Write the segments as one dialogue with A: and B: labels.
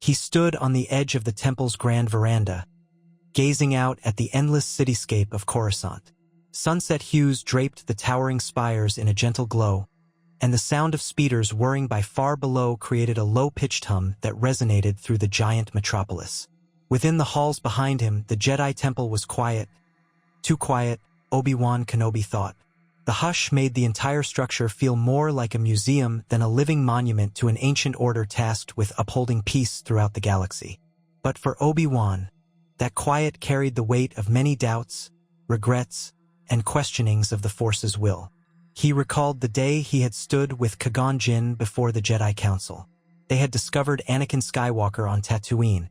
A: He stood on the edge of the temple's grand veranda, gazing out at the endless cityscape of Coruscant. Sunset hues draped the towering spires in a gentle glow, and the sound of speeders whirring by far below created a low-pitched hum that resonated through the giant metropolis. Within the halls behind him, the Jedi Temple was quiet. Too quiet, Obi-Wan Kenobi thought. The hush made the entire structure feel more like a museum than a living monument to an ancient order tasked with upholding peace throughout the galaxy. But for Obi-Wan, that quiet carried the weight of many doubts, regrets, and questionings of the Force's will. He recalled the day he had stood with Qui-Gon Jinn before the Jedi Council. They had discovered Anakin Skywalker on Tatooine,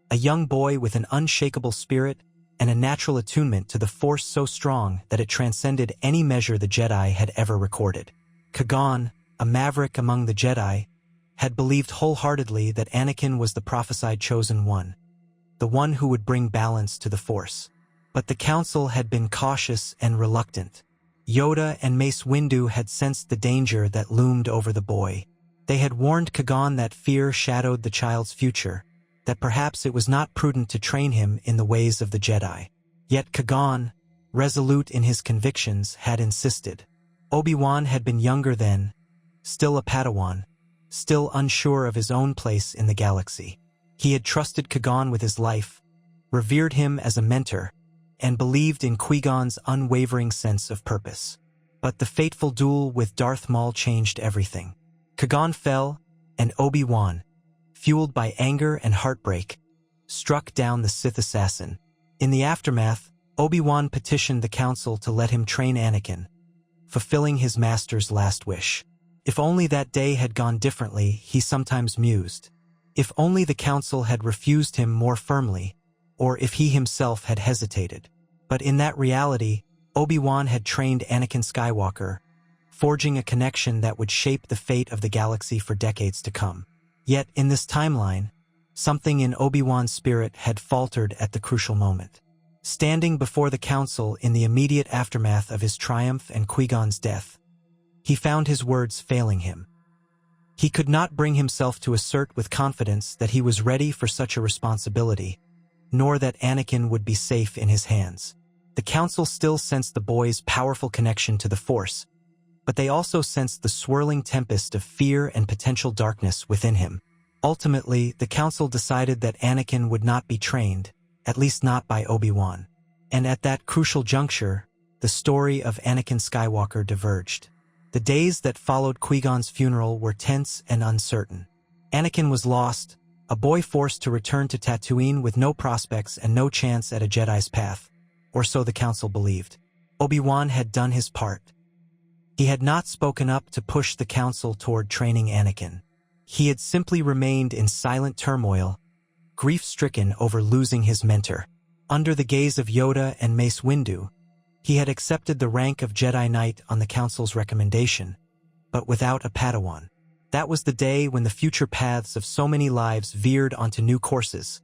A: a young boy with an unshakable spirit and a natural attunement to the Force so strong that it transcended any measure the Jedi had ever recorded. Qui-Gon, a maverick among the Jedi, had believed wholeheartedly that Anakin was the prophesied chosen one, the one who would bring balance to the Force. But the Council had been cautious and reluctant. Yoda and Mace Windu had sensed the danger that loomed over the boy. They had warned Qui-Gon that fear shadowed the child's future, that perhaps it was not prudent to train him in the ways of the Jedi. Yet Qui-Gon, resolute in his convictions, had insisted. Obi-Wan had been younger then, still a Padawan, still unsure of his own place in the galaxy. He had trusted Qui-Gon with his life, revered him as a mentor, and believed in Qui-Gon's unwavering sense of purpose. But the fateful duel with Darth Maul changed everything. Qui-Gon fell, and Obi-Wan, fueled by anger and heartbreak, struck down the Sith assassin. In the aftermath, Obi-Wan petitioned the Council to let him train Anakin, fulfilling his master's last wish. If only that day had gone differently, he sometimes mused. If only the Council had refused him more firmly, or if he himself had hesitated. But in that reality, Obi-Wan had trained Anakin Skywalker, forging a connection that would shape the fate of the galaxy for decades to come. Yet, in this timeline, something in Obi-Wan's spirit had faltered at the crucial moment. Standing before the Council in the immediate aftermath of his triumph and Qui-Gon's death, he found his words failing him. He could not bring himself to assert with confidence that he was ready for such a responsibility, nor that Anakin would be safe in his hands. The Council still sensed the boy's powerful connection to the Force, but they also sensed the swirling tempest of fear and potential darkness within him. Ultimately, the Council decided that Anakin would not be trained, at least not by Obi-Wan. And at that crucial juncture, the story of Anakin Skywalker diverged. The days that followed Qui-Gon's funeral were tense and uncertain. Anakin was lost, a boy forced to return to Tatooine with no prospects and no chance at a Jedi's path, or so the Council believed. Obi-Wan had done his part. He had not spoken up to push the Council toward training Anakin. He had simply remained in silent turmoil, grief-stricken over losing his mentor. Under the gaze of Yoda and Mace Windu, he had accepted the rank of Jedi Knight on the Council's recommendation, but without a Padawan. That was the day when the future paths of so many lives veered onto new courses,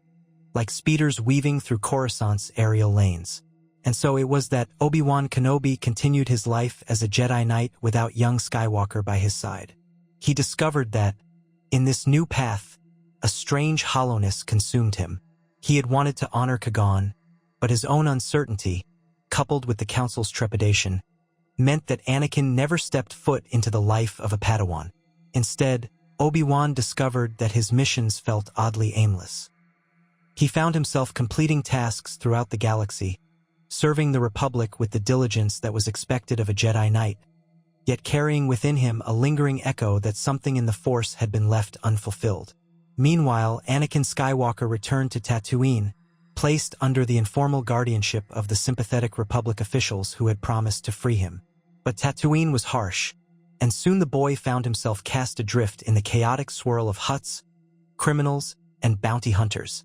A: like speeders weaving through Coruscant's aerial lanes. And so it was that Obi-Wan Kenobi continued his life as a Jedi Knight without young Skywalker by his side. He discovered that, in this new path, a strange hollowness consumed him. He had wanted to honor Qui-Gon, but his own uncertainty, coupled with the Council's trepidation, meant that Anakin never stepped foot into the life of a Padawan. Instead, Obi-Wan discovered that his missions felt oddly aimless. He found himself completing tasks throughout the galaxy, serving the Republic with the diligence that was expected of a Jedi Knight, yet carrying within him a lingering echo that something in the Force had been left unfulfilled. Meanwhile, Anakin Skywalker returned to Tatooine, placed under the informal guardianship of the sympathetic Republic officials who had promised to free him. But Tatooine was harsh, and soon the boy found himself cast adrift in the chaotic swirl of Hutts, criminals, and bounty hunters.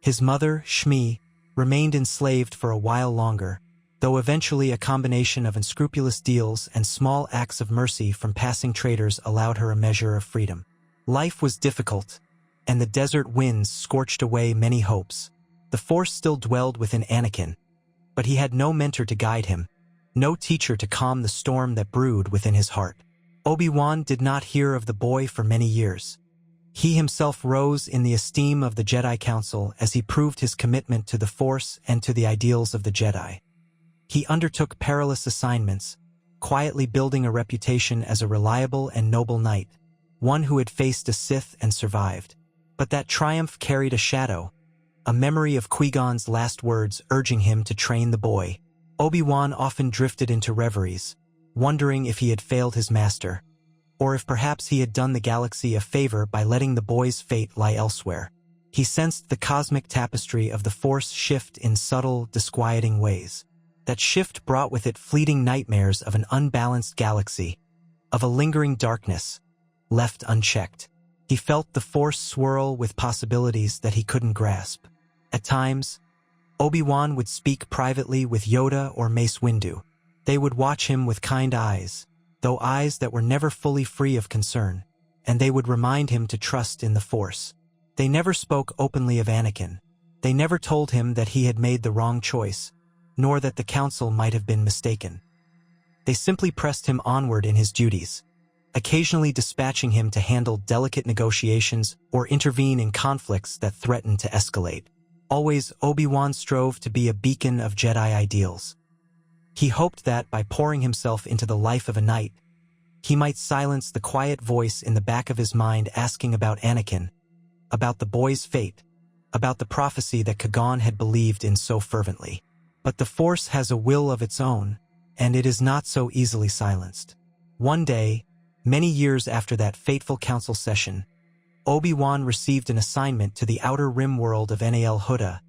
A: His mother, Shmi, remained enslaved for a while longer, though eventually a combination of unscrupulous deals and small acts of mercy from passing traders allowed her a measure of freedom. Life was difficult, and the desert winds scorched away many hopes. The Force still dwelled within Anakin, but he had no mentor to guide him, no teacher to calm the storm that brewed within his heart. Obi-Wan did not hear of the boy for many years. He himself rose in the esteem of the Jedi Council as he proved his commitment to the Force and to the ideals of the Jedi. He undertook perilous assignments, quietly building a reputation as a reliable and noble knight, one who had faced a Sith and survived. But that triumph carried a shadow, a memory of Qui-Gon's last words urging him to train the boy. Obi-Wan often drifted into reveries, wondering if he had failed his master, or if perhaps he had done the galaxy a favor by letting the boy's fate lie elsewhere. He sensed the cosmic tapestry of the Force shift in subtle, disquieting ways. That shift brought with it fleeting nightmares of an unbalanced galaxy, of a lingering darkness, left unchecked. He felt the Force swirl with possibilities that he couldn't grasp. At times, Obi-Wan would speak privately with Yoda or Mace Windu. They would watch him with kind eyes, though eyes that were never fully free of concern, and they would remind him to trust in the Force. They never spoke openly of Anakin. They never told him that he had made the wrong choice, nor that the Council might have been mistaken. They simply pressed him onward in his duties, occasionally dispatching him to handle delicate negotiations or intervene in conflicts that threatened to escalate. Always, Obi-Wan strove to be a beacon of Jedi ideals. He hoped that, by pouring himself into the life of a knight, he might silence the quiet voice in the back of his mind asking about Anakin, about the boy's fate, about the prophecy that Qui-Gon had believed in so fervently. But the Force has a will of its own, and it is not so easily silenced. One day, many years after that fateful council session, Obi-Wan received an assignment to the Outer Rim world of Nal Hutta,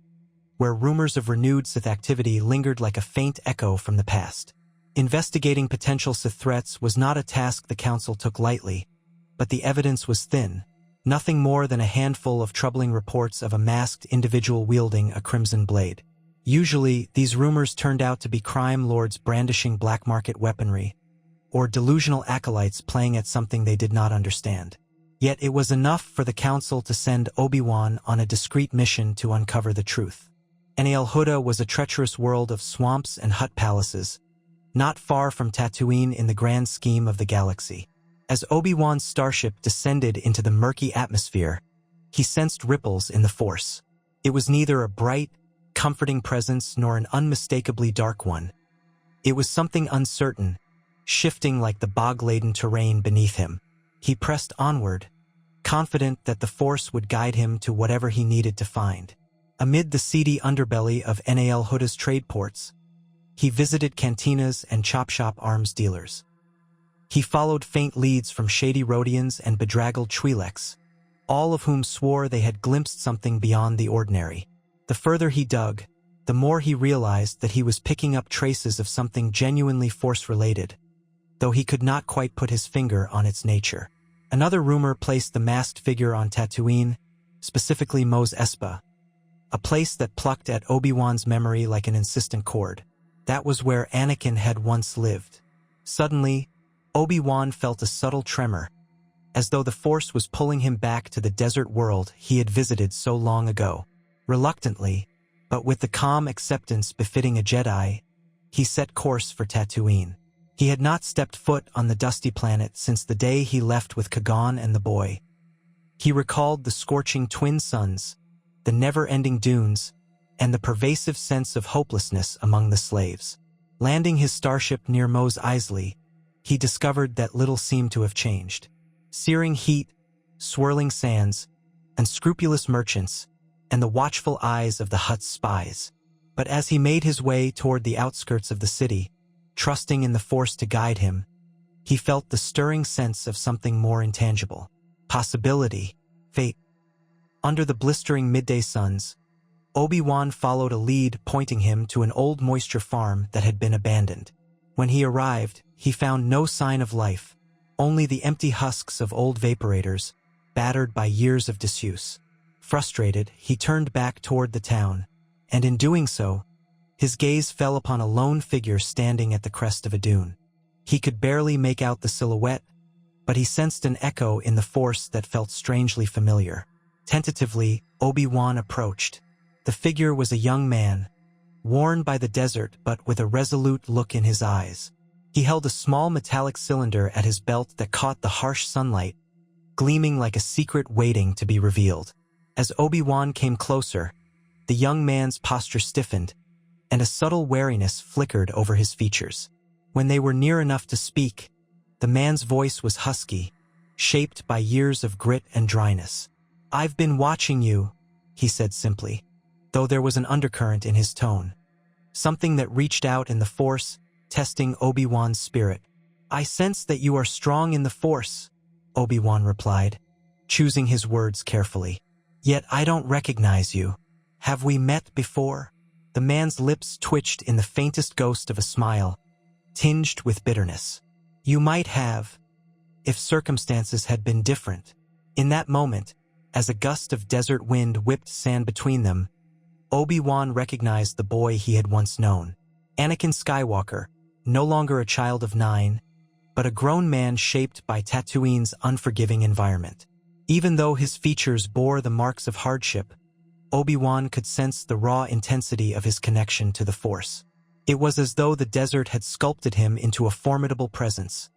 A: where rumors of renewed Sith activity lingered like a faint echo from the past. Investigating potential Sith threats was not a task the Council took lightly, but the evidence was thin, nothing more than a handful of troubling reports of a masked individual wielding a crimson blade. Usually, these rumors turned out to be crime lords brandishing black market weaponry, or delusional acolytes playing at something they did not understand. Yet it was enough for the Council to send Obi-Wan on a discreet mission to uncover the truth. Nal Hutta was a treacherous world of swamps and hut palaces, not far from Tatooine in the grand scheme of the galaxy. As Obi-Wan's starship descended into the murky atmosphere, he sensed ripples in the Force. It was neither a bright, comforting presence nor an unmistakably dark one. It was something uncertain, shifting like the bog-laden terrain beneath him. He pressed onward, confident that the Force would guide him to whatever he needed to find. Amid the seedy underbelly of Nal Hutta's trade ports, he visited cantinas and chop-shop arms dealers. He followed faint leads from shady Rodians and bedraggled Twi'leks, all of whom swore they had glimpsed something beyond the ordinary. The further he dug, the more he realized that he was picking up traces of something genuinely Force-related, though he could not quite put his finger on its nature. Another rumor placed the masked figure on Tatooine, specifically Mos Espa, a place that plucked at Obi-Wan's memory like an insistent cord. That was where Anakin had once lived. Suddenly, Obi-Wan felt a subtle tremor, as though the Force was pulling him back to the desert world he had visited so long ago. Reluctantly, but with the calm acceptance befitting a Jedi, he set course for Tatooine. He had not stepped foot on the dusty planet since the day he left with Qui-Gon and the boy. He recalled the scorching twin suns, the never-ending dunes, and the pervasive sense of hopelessness among the slaves. Landing his starship near Mos Eisley, he discovered that little seemed to have changed. Searing heat, swirling sands, unscrupulous merchants, and the watchful eyes of the Hutt's spies. But as he made his way toward the outskirts of the city, trusting in the Force to guide him, he felt the stirring sense of something more intangible. Possibility, fate. Under the blistering midday suns, Obi-Wan followed a lead pointing him to an old moisture farm that had been abandoned. When he arrived, he found no sign of life, only the empty husks of old vaporators, battered by years of disuse. Frustrated, he turned back toward the town, and in doing so, his gaze fell upon a lone figure standing at the crest of a dune. He could barely make out the silhouette, but he sensed an echo in the Force that felt strangely familiar. Tentatively, Obi-Wan approached. The figure was a young man, worn by the desert but with a resolute look in his eyes. He held a small metallic cylinder at his belt that caught the harsh sunlight, gleaming like a secret waiting to be revealed. As Obi-Wan came closer, the young man's posture stiffened, and a subtle wariness flickered over his features. When they were near enough to speak, the man's voice was husky, shaped by years of grit and dryness. "I've been watching you," he said simply, though there was an undercurrent in his tone. Something that reached out in the Force, testing Obi-Wan's spirit. "I sense that you are strong in the Force," Obi-Wan replied, choosing his words carefully. "Yet I don't recognize you. Have we met before?" The man's lips twitched in the faintest ghost of a smile, tinged with bitterness. "You might have, if circumstances had been different." In that moment, as a gust of desert wind whipped sand between them, Obi-Wan recognized the boy he had once known. Anakin Skywalker, no longer a child of 9, but a grown man shaped by Tatooine's unforgiving environment. Even though his features bore the marks of hardship, Obi-Wan could sense the raw intensity of his connection to the Force. It was as though the desert had sculpted him into a formidable presence,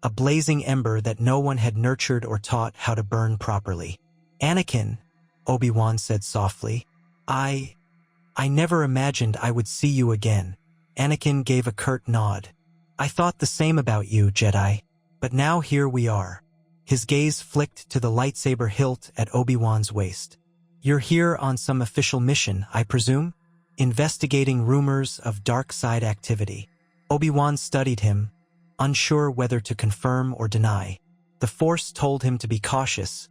A: a blazing ember that no one had nurtured or taught how to burn properly. "Anakin," Obi-Wan said softly, I never imagined I would see you again." Anakin gave a curt nod. "I thought the same about you, Jedi. But now here we are." His gaze flicked to the lightsaber hilt at Obi-Wan's waist. "You're here on some official mission, I presume? Investigating rumors of dark side activity." Obi-Wan studied him, unsure whether to confirm or deny. The Force told him to be cautious,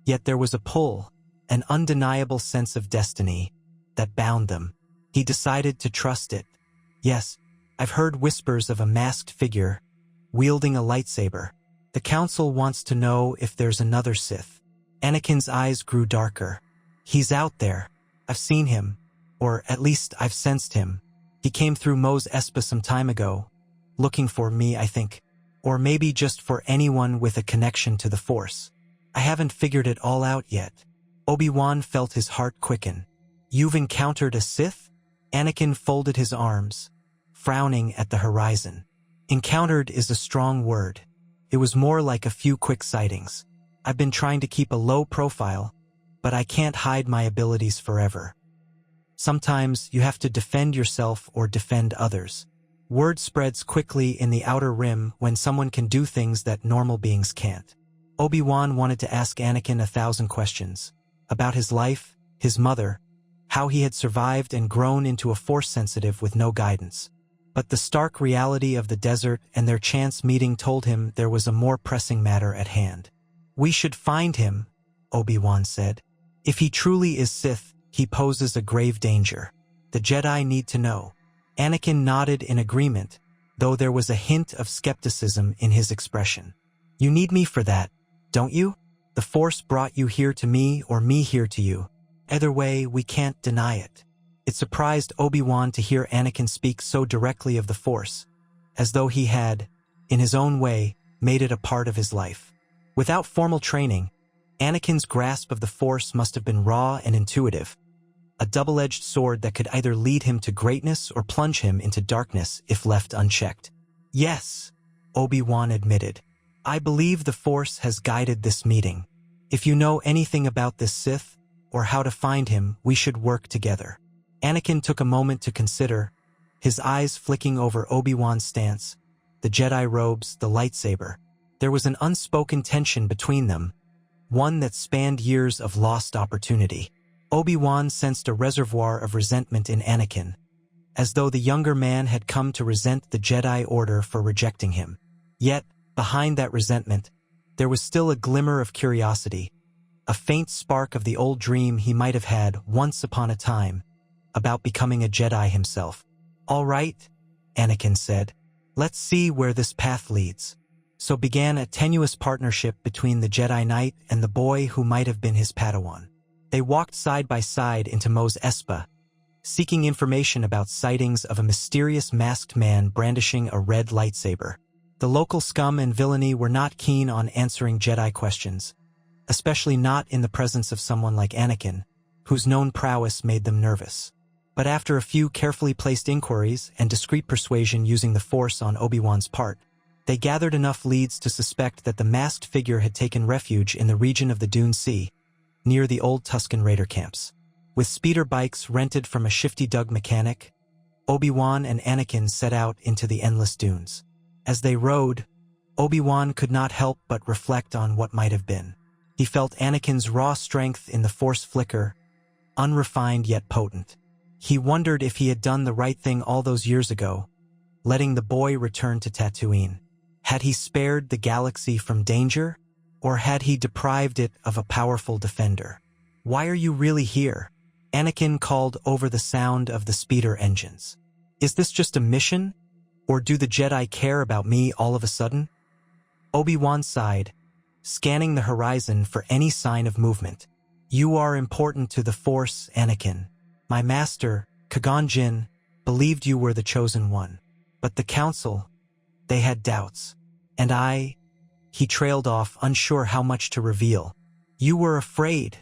A: yet there was a pull, an undeniable sense of destiny, that bound them. He decided to trust it. "Yes, I've heard whispers of a masked figure, wielding a lightsaber. The Council wants to know if there's another Sith." Anakin's eyes grew darker. "He's out there. I've seen him. Or at least I've sensed him. He came through Mos Espa some time ago, looking for me, I think. Or maybe just for anyone with a connection to the Force. I haven't figured it all out yet." Obi-Wan felt his heart quicken. "You've encountered a Sith?" Anakin folded his arms, frowning at the horizon. "Encountered is a strong word. It was more like a few quick sightings. I've been trying to keep a low profile, but I can't hide my abilities forever. Sometimes you have to defend yourself or defend others." Word spreads quickly in the outer rim when someone can do things that normal beings can't. Obi-Wan wanted to ask Anakin 1,000 questions. About his life, his mother, how he had survived and grown into a Force sensitive with no guidance. But the stark reality of the desert and their chance meeting told him there was a more pressing matter at hand. "We should find him," Obi-Wan said. "If he truly is Sith, he poses a grave danger. The Jedi need to know." Anakin nodded in agreement, though there was a hint of skepticism in his expression. "You need me for that, don't you? The Force brought you here to me or me here to you. Either way, we can't deny it." It surprised Obi-Wan to hear Anakin speak so directly of the Force, as though he had, in his own way, made it a part of his life. Without formal training, Anakin's grasp of the Force must have been raw and intuitive, a double-edged sword that could either lead him to greatness or plunge him into darkness if left unchecked. "Yes," Obi-Wan admitted. "I believe the Force has guided this meeting. If you know anything about this Sith, or how to find him, we should work together." Anakin took a moment to consider, his eyes flicking over Obi-Wan's stance, the Jedi robes, the lightsaber. There was an unspoken tension between them, one that spanned years of lost opportunity. Obi-Wan sensed a reservoir of resentment in Anakin, as though the younger man had come to resent the Jedi Order for rejecting him. Yet, behind that resentment, there was still a glimmer of curiosity, a faint spark of the old dream he might have had once upon a time, about becoming a Jedi himself. "All right," Anakin said. "Let's see where this path leads." So began a tenuous partnership between the Jedi Knight and the boy who might have been his Padawan. They walked side by side into Mos Espa, seeking information about sightings of a mysterious masked man brandishing a red lightsaber. The local scum and villainy were not keen on answering Jedi questions, especially not in the presence of someone like Anakin, whose known prowess made them nervous. But after a few carefully placed inquiries and discreet persuasion using the Force on Obi-Wan's part, They gathered enough leads to suspect that the masked figure had taken refuge in the region of the Dune Sea, near the old Tusken Raider camps. With speeder bikes rented from a shifty Doug mechanic, Obi-Wan and Anakin set out into the endless dunes. As they rode, Obi-Wan could not help but reflect on what might have been. He felt Anakin's raw strength in the Force flicker, unrefined yet potent. He wondered if he had done the right thing all those years ago, letting the boy return to Tatooine. Had he spared the galaxy from danger, or had he deprived it of a powerful defender? "Why are you really here?" Anakin called over the sound of the speeder engines. "Is this just a mission, or do the Jedi care about me all of a sudden?" Obi-Wan sighed, scanning the horizon for any sign of movement. "You are important to the Force, Anakin. My master, Qui-Gon Jinn, believed you were the chosen one. But the Council, they had doubts. And He trailed off, unsure how much to reveal. "You were afraid,"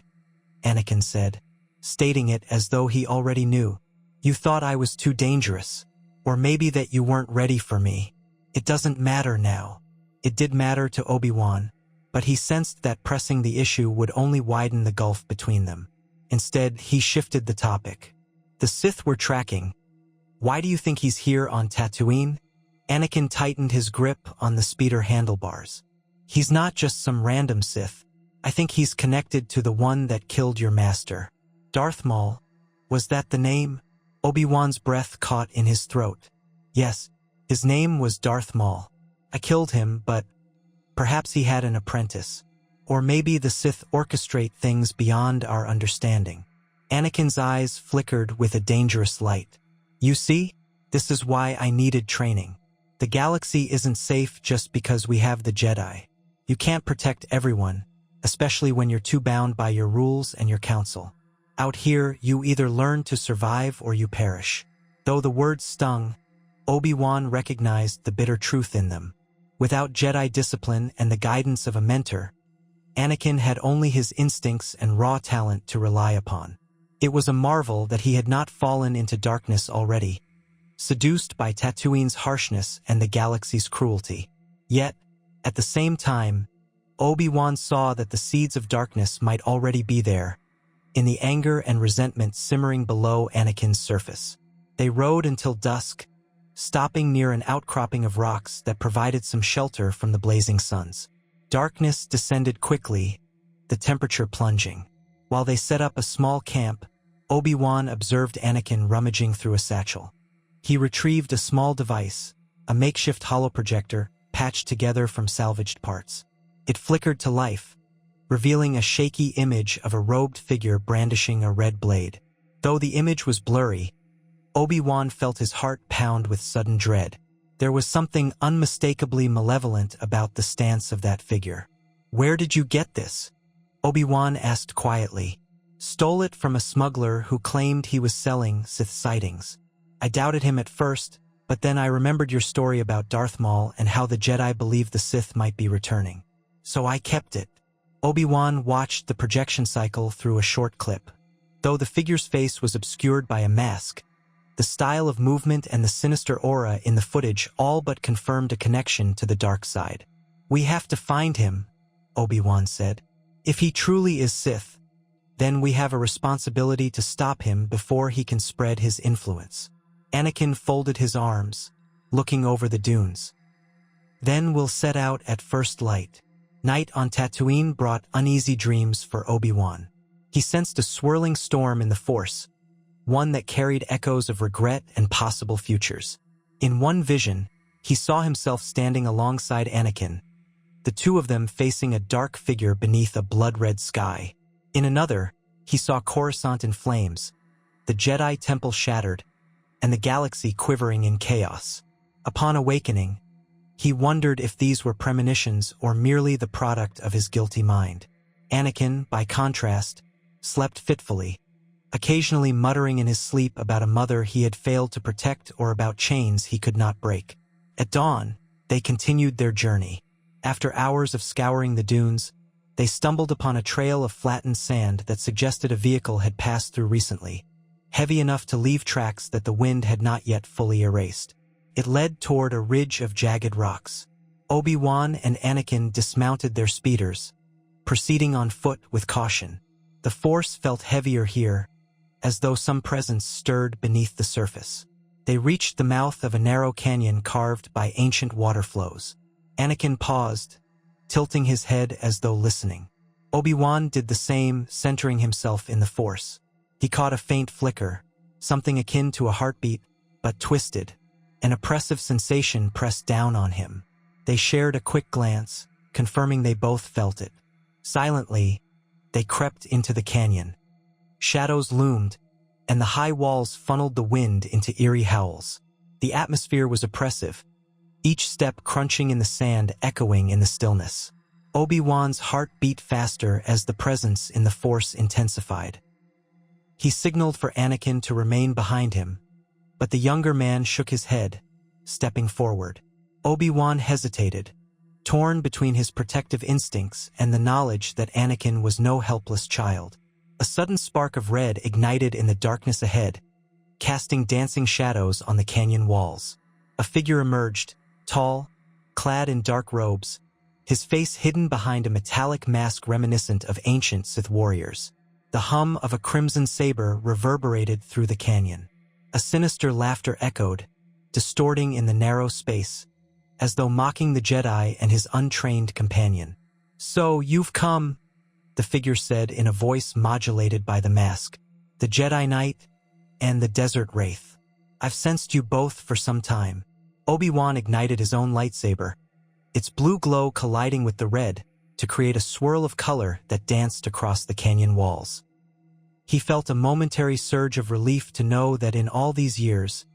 A: Anakin said, stating it as though he already knew. "You thought I was too dangerous. Or maybe that you weren't ready for me. It doesn't matter now." It did matter to Obi-Wan, but he sensed that pressing the issue would only widen the gulf between them. Instead, he shifted the topic. "The Sith were tracking. Why do you think he's here on Tatooine?" Anakin tightened his grip on the speeder handlebars. "He's not just some random Sith. I think he's connected to the one that killed your master." "Darth Maul? Was that the name?" Obi-Wan's breath caught in his throat. "Yes, his name was Darth Maul. I killed him, but perhaps he had an apprentice. Or maybe the Sith orchestrate things beyond our understanding." Anakin's eyes flickered with a dangerous light. "You see, this is why I needed training. The galaxy isn't safe just because we have the Jedi. You can't protect everyone, especially when you're too bound by your rules and your council. Out here, you either learn to survive or you perish." Though the words stung, Obi-Wan recognized the bitter truth in them. Without Jedi discipline and the guidance of a mentor, Anakin had only his instincts and raw talent to rely upon. It was a marvel that he had not fallen into darkness already, seduced by Tatooine's harshness and the galaxy's cruelty. Yet, at the same time, Obi-Wan saw that the seeds of darkness might already be there, in the anger and resentment simmering below Anakin's surface. They rode until dusk, stopping near an outcropping of rocks that provided some shelter from the blazing suns. Darkness descended quickly, the temperature plunging. While they set up a small camp, Obi-Wan observed Anakin rummaging through a satchel. He retrieved a small device, a makeshift holoprojector, patched together from salvaged parts. It flickered to life, revealing a shaky image of a robed figure brandishing a red blade. Though the image was blurry, Obi-Wan felt his heart pound with sudden dread. There was something unmistakably malevolent about the stance of that figure. "Where did you get this?" Obi-Wan asked quietly. "Stole it from a smuggler who claimed he was selling Sith sightings. I doubted him at first, but then I remembered your story about Darth Maul and how the Jedi believed the Sith might be returning. So I kept it." Obi-Wan watched the projection cycle through a short clip. Though the figure's face was obscured by a mask, the style of movement and the sinister aura in the footage all but confirmed a connection to the dark side. "We have to find him," Obi-Wan said. "If he truly is Sith, then we have a responsibility to stop him before he can spread his influence." Anakin folded his arms, looking over the dunes. "Then we'll set out at first light." Night on Tatooine brought uneasy dreams for Obi-Wan. He sensed a swirling storm in the Force, one that carried echoes of regret and possible futures. In one vision, he saw himself standing alongside Anakin, the two of them facing a dark figure beneath a blood-red sky. In another, he saw Coruscant in flames, the Jedi temple shattered, and the galaxy quivering in chaos. Upon awakening, he wondered if these were premonitions or merely the product of his guilty mind. Anakin, by contrast, slept fitfully, occasionally muttering in his sleep about a mother he had failed to protect or about chains he could not break. At dawn, they continued their journey. After hours of scouring the dunes, they stumbled upon a trail of flattened sand that suggested a vehicle had passed through recently, heavy enough to leave tracks that the wind had not yet fully erased. It led toward a ridge of jagged rocks. Obi-Wan and Anakin dismounted their speeders, proceeding on foot with caution. The force felt heavier here, as though some presence stirred beneath the surface. They reached the mouth of a narrow canyon carved by ancient water flows. Anakin paused, tilting his head as though listening. Obi-Wan did the same, centering himself in the force. He caught a faint flicker, something akin to a heartbeat, but twisted. An oppressive sensation pressed down on him. They shared a quick glance, confirming they both felt it. Silently, they crept into the canyon. Shadows loomed, and the high walls funneled the wind into eerie howls. The atmosphere was oppressive, each step crunching in the sand, echoing in the stillness. Obi-Wan's heart beat faster as the presence in the force intensified. He signaled for Anakin to remain behind him, but the younger man shook his head, stepping forward. Obi-Wan hesitated, torn between his protective instincts and the knowledge that Anakin was no helpless child. A sudden spark of red ignited in the darkness ahead, casting dancing shadows on the canyon walls. A figure emerged, tall, clad in dark robes, his face hidden behind a metallic mask reminiscent of ancient Sith warriors. The hum of a crimson saber reverberated through the canyon. A sinister laughter echoed, distorting in the narrow space, as though mocking the Jedi and his untrained companion. "So, you've come," the figure said in a voice modulated by the mask. "The Jedi Knight and the Desert Wraith. I've sensed you both for some time." Obi-Wan ignited his own lightsaber, its blue glow colliding with the red to create a swirl of color that danced across the canyon walls. He felt a momentary surge of relief to know that in all these years,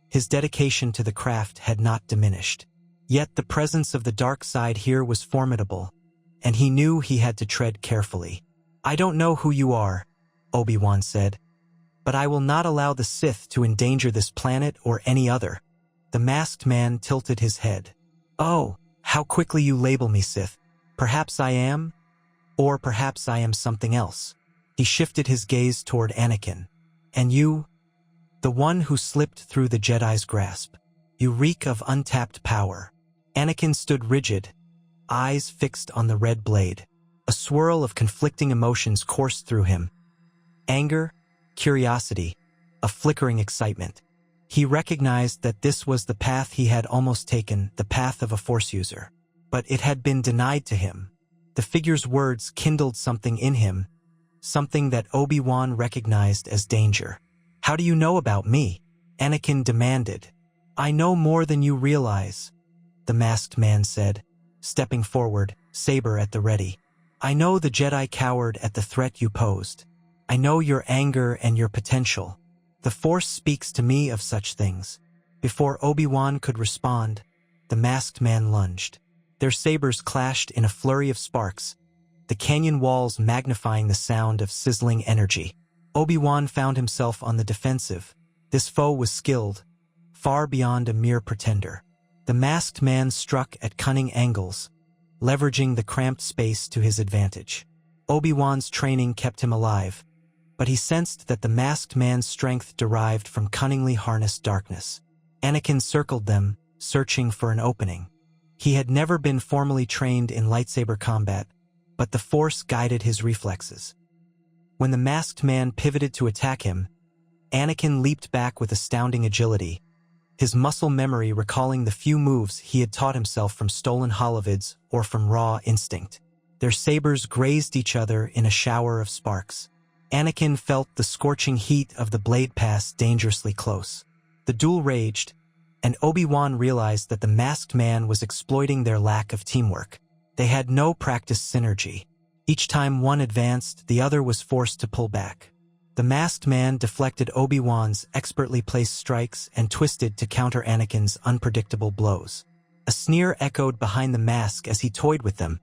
A: his dedication to the craft had not diminished. Yet the presence of the dark side here was formidable, and he knew he had to tread carefully. "I don't know who you are," Obi-Wan said, "but I will not allow the Sith to endanger this planet or any other." The masked man tilted his head. "Oh, how quickly you label me Sith. Perhaps I am, or perhaps I am something else." He shifted his gaze toward Anakin. "And you? The one who slipped through the Jedi's grasp. You reek of untapped power." Anakin stood rigid, eyes fixed on the red blade. A swirl of conflicting emotions coursed through him. Anger, curiosity, a flickering excitement. He recognized that this was the path he had almost taken, the path of a Force user. But it had been denied to him. The figure's words kindled something in him, something that Obi-Wan recognized as danger. "How do you know about me?" Anakin demanded. "I know more than you realize," the masked man said, stepping forward, saber at the ready. "I know the Jedi cowered at the threat you posed. I know your anger and your potential. The Force speaks to me of such things." Before Obi-Wan could respond, the masked man lunged. Their sabers clashed in a flurry of sparks, the canyon walls magnifying the sound of sizzling energy. Obi-Wan found himself on the defensive. This foe was skilled, far beyond a mere pretender. The masked man struck at cunning angles, leveraging the cramped space to his advantage. Obi-Wan's training kept him alive, but he sensed that the masked man's strength derived from cunningly harnessed darkness. Anakin circled them, searching for an opening. He had never been formally trained in lightsaber combat, but the Force guided his reflexes. When the masked man pivoted to attack him, Anakin leaped back with astounding agility, his muscle memory recalling the few moves he had taught himself from stolen holovids or from raw instinct. Their sabers grazed each other in a shower of sparks. Anakin felt the scorching heat of the blade pass dangerously close. The duel raged, and Obi-Wan realized that the masked man was exploiting their lack of teamwork. They had no practiced synergy. Each time one advanced, the other was forced to pull back. The masked man deflected Obi-Wan's expertly placed strikes and twisted to counter Anakin's unpredictable blows. A sneer echoed behind the mask as he toyed with them,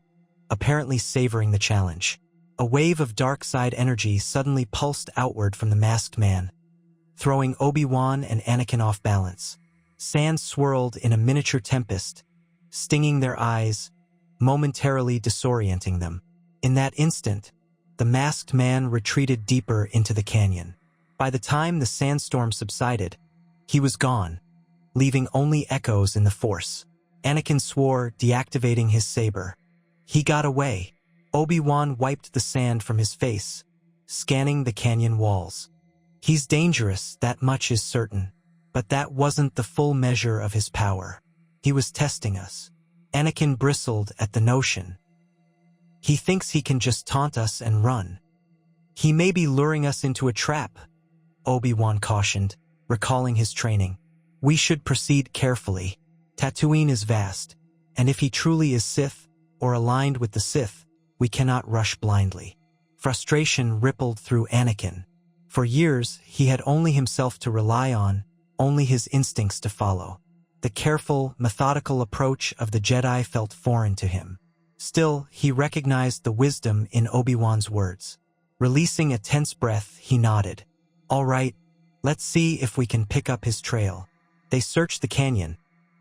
A: apparently savoring the challenge. A wave of dark side energy suddenly pulsed outward from the masked man, throwing Obi-Wan and Anakin off balance. Sand swirled in a miniature tempest, stinging their eyes, momentarily disorienting them. In that instant, the masked man retreated deeper into the canyon. By the time the sandstorm subsided, he was gone, leaving only echoes in the Force. Anakin swore, deactivating his saber. He got away. Obi-Wan wiped the sand from his face, scanning the canyon walls. He's dangerous, that much is certain. But that wasn't the full measure of his power. He was testing us. Anakin bristled at the notion. He thinks he can just taunt us and run. He may be luring us into a trap, Obi-Wan cautioned, recalling his training. We should proceed carefully. Tatooine is vast, and if he truly is Sith, or aligned with the Sith, we cannot rush blindly. Frustration rippled through Anakin. For years, he had only himself to rely on, only his instincts to follow. The careful, methodical approach of the Jedi felt foreign to him. Still, he recognized the wisdom in Obi-Wan's words. Releasing a tense breath, he nodded. All right, let's see if we can pick up his trail. They searched the canyon,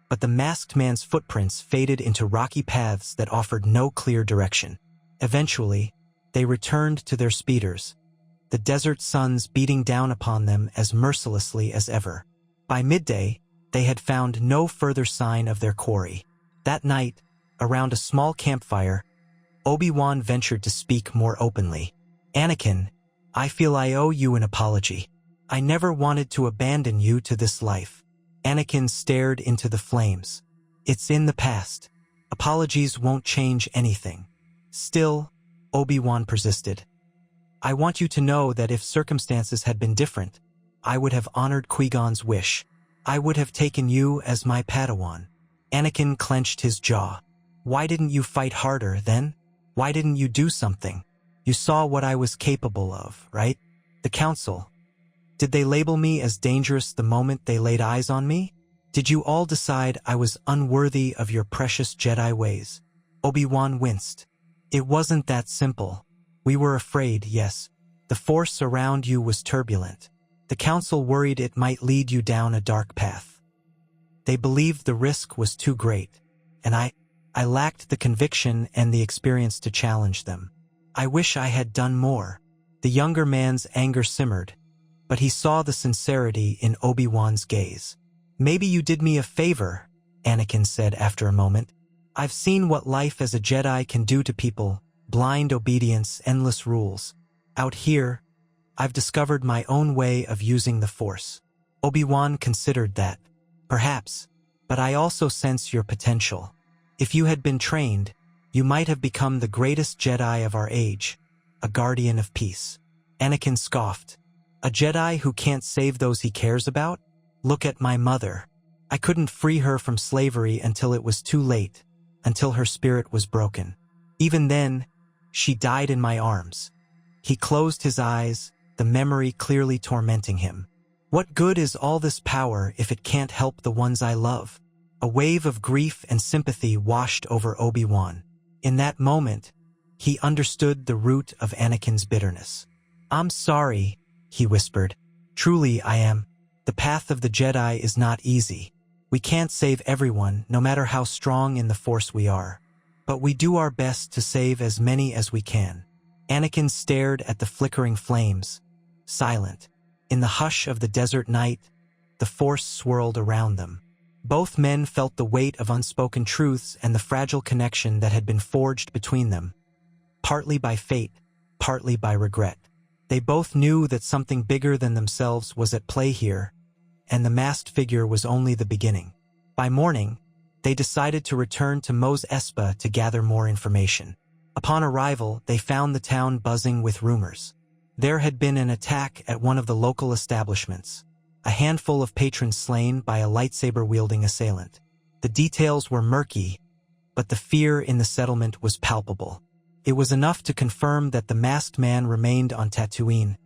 A: but the masked man's footprints faded into rocky paths that offered no clear direction. Eventually, they returned to their speeders, the desert suns beating down upon them as mercilessly as ever. By midday, they had found no further sign of their quarry. That night, around a small campfire, Obi-Wan ventured to speak more openly. Anakin, I feel I owe you an apology. I never wanted to abandon you to this life. Anakin stared into the flames. It's in the past. Apologies won't change anything. Still, Obi-Wan persisted. I want you to know that if circumstances had been different, I would have honored Qui-Gon's wish. I would have taken you as my Padawan. Anakin clenched his jaw. Why didn't you fight harder, then? Why didn't you do something? You saw what I was capable of, right? The Council. Did they label me as dangerous the moment they laid eyes on me? Did you all decide I was unworthy of your precious Jedi ways? Obi-Wan winced. It wasn't that simple. We were afraid, yes. The Force around you was turbulent. The Council worried it might lead you down a dark path. They believed the risk was too great, and I lacked the conviction and the experience to challenge them. I wish I had done more. The younger man's anger simmered, but he saw the sincerity in Obi-Wan's gaze. Maybe you did me a favor, Anakin said after a moment. I've seen what life as a Jedi can do to people, blind obedience, endless rules. Out here, I've discovered my own way of using the Force. Obi-Wan considered that. Perhaps, but I also sense your potential. If you had been trained, you might have become the greatest Jedi of our age, a guardian of peace. Anakin scoffed. A Jedi who can't save those he cares about? Look at my mother. I couldn't free her from slavery until it was too late, until her spirit was broken. Even then, she died in my arms. He closed his eyes, the memory clearly tormenting him. What good is all this power if it can't help the ones I love? A wave of grief and sympathy washed over Obi-Wan. In that moment, he understood the root of Anakin's bitterness. I'm sorry, he whispered. Truly I am. The path of the Jedi is not easy. We can't save everyone, no matter how strong in the Force we are. But we do our best to save as many as we can. Anakin stared at the flickering flames, silent. In the hush of the desert night, the Force swirled around them. Both men felt the weight of unspoken truths and the fragile connection that had been forged between them, partly by fate, partly by regret. They both knew that something bigger than themselves was at play here, and the masked figure was only the beginning. By morning, they decided to return to Mos Espa to gather more information. Upon arrival, they found the town buzzing with rumors. There had been an attack at one of the local establishments, a handful of patrons slain by a lightsaber-wielding assailant. The details were murky, but the fear in the settlement was palpable. It was enough to confirm that the masked man remained on Tatooine,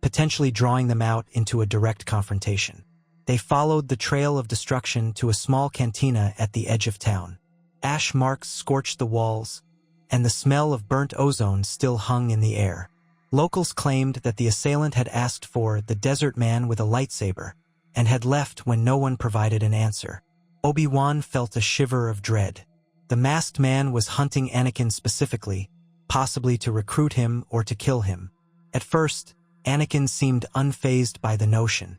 A: potentially drawing them out into a direct confrontation. They followed the trail of destruction to a small cantina at the edge of town. Ash marks scorched the walls, and the smell of burnt ozone still hung in the air. Locals claimed that the assailant had asked for the desert man with a lightsaber, and had left when no one provided an answer. Obi-Wan felt a shiver of dread. The masked man was hunting Anakin specifically, possibly to recruit him or to kill him. At first, Anakin seemed unfazed by the notion.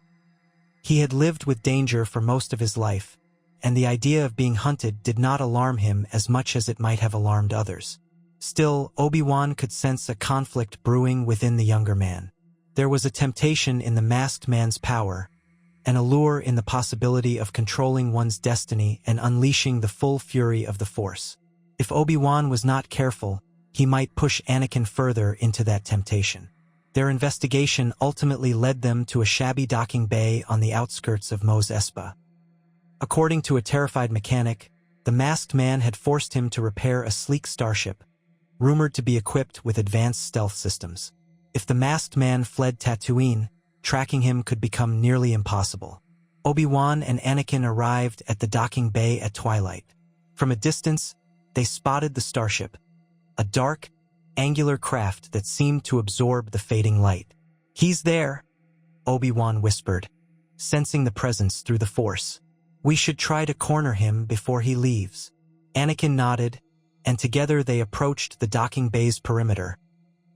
A: He had lived with danger for most of his life, and the idea of being hunted did not alarm him as much as it might have alarmed others. Still, Obi-Wan could sense a conflict brewing within the younger man. There was a temptation in the masked man's power, an allure in the possibility of controlling one's destiny and unleashing the full fury of the Force. If Obi-Wan was not careful, he might push Anakin further into that temptation. Their investigation ultimately led them to a shabby docking bay on the outskirts of Mos Espa. According to a terrified mechanic, the masked man had forced him to repair a sleek starship, rumored to be equipped with advanced stealth systems. If the masked man fled Tatooine, tracking him could become nearly impossible. Obi-Wan and Anakin arrived at the docking bay at twilight. From a distance, they spotted the starship, a dark, angular craft that seemed to absorb the fading light. "He's there," Obi-Wan whispered, sensing the presence through the Force. "We should try to corner him before he leaves." Anakin nodded, and together they approached the docking bay's perimeter,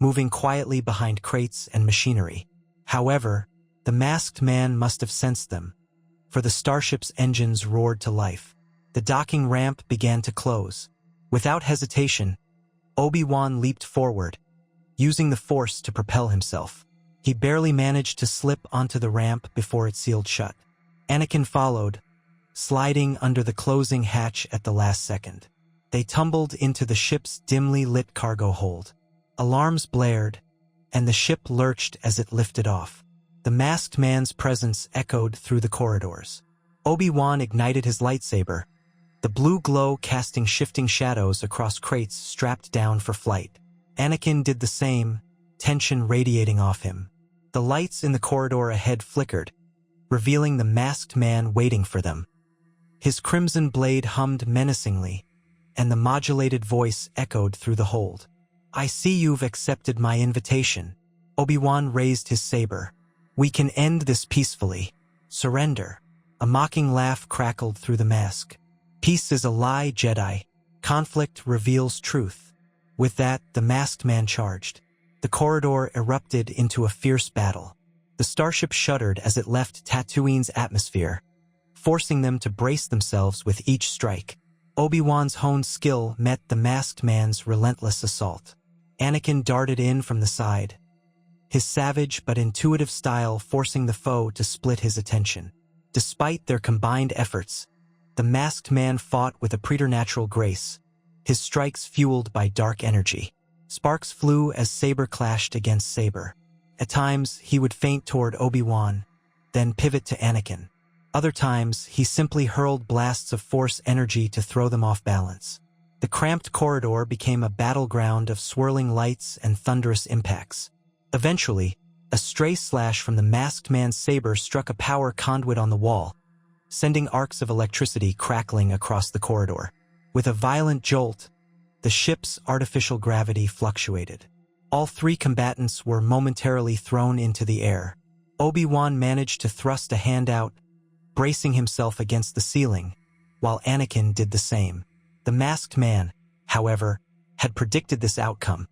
A: moving quietly behind crates and machinery. However, the masked man must have sensed them, for the starship's engines roared to life. The docking ramp began to close. Without hesitation, Obi-Wan leaped forward, using the Force to propel himself. He barely managed to slip onto the ramp before it sealed shut. Anakin followed, sliding under the closing hatch at the last second. They tumbled into the ship's dimly lit cargo hold. Alarms blared, and the ship lurched as it lifted off. The masked man's presence echoed through the corridors. Obi-Wan ignited his lightsaber, the blue glow casting shifting shadows across crates strapped down for flight. Anakin did the same, tension radiating off him. The lights in the corridor ahead flickered, revealing the masked man waiting for them. His crimson blade hummed menacingly, and the modulated voice echoed through the hold. "I see you've accepted my invitation." Obi-Wan raised his saber. "We can end this peacefully. Surrender." A mocking laugh crackled through the mask. "Peace is a lie, Jedi. Conflict reveals truth." With that, the masked man charged. The corridor erupted into a fierce battle. The starship shuddered as it left Tatooine's atmosphere, forcing them to brace themselves with each strike. Obi-Wan's honed skill met the masked man's relentless assault. Anakin darted in from the side, his savage but intuitive style forcing the foe to split his attention. Despite their combined efforts, the masked man fought with a preternatural grace, his strikes fueled by dark energy. Sparks flew as saber clashed against saber. At times, he would feint toward Obi-Wan, then pivot to Anakin. Other times, he simply hurled blasts of Force energy to throw them off balance. The cramped corridor became a battleground of swirling lights and thunderous impacts. Eventually, a stray slash from the masked man's saber struck a power conduit on the wall, sending arcs of electricity crackling across the corridor. With a violent jolt, the ship's artificial gravity fluctuated. All three combatants were momentarily thrown into the air. Obi-Wan managed to thrust a hand out, bracing himself against the ceiling, while Anakin did the same. The masked man, however, had predicted this outcome.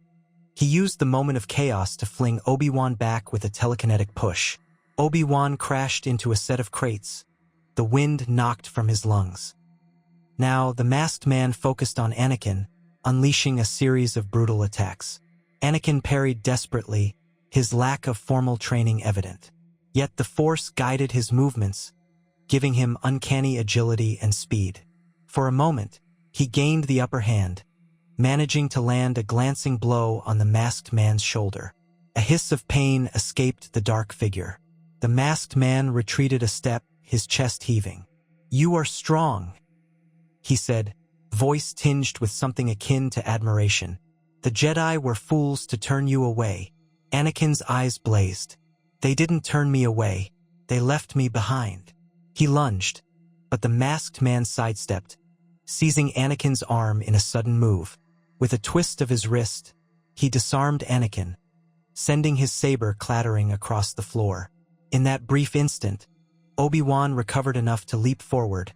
A: He used the moment of chaos to fling Obi-Wan back with a telekinetic push. Obi-Wan crashed into a set of crates, the wind knocked from his lungs. Now, the masked man focused on Anakin, unleashing a series of brutal attacks. Anakin parried desperately, his lack of formal training evident. Yet the Force guided his movements, giving him uncanny agility and speed. For a moment, he gained the upper hand, managing to land a glancing blow on the masked man's shoulder. A hiss of pain escaped the dark figure. The masked man retreated a step, his chest heaving. "You are strong," he said, voice tinged with something akin to admiration. "The Jedi were fools to turn you away." Anakin's eyes blazed. "They didn't turn me away. They left me behind." He lunged, but the masked man sidestepped, seizing Anakin's arm in a sudden move. With a twist of his wrist, he disarmed Anakin, sending his saber clattering across the floor. In that brief instant, Obi-Wan recovered enough to leap forward,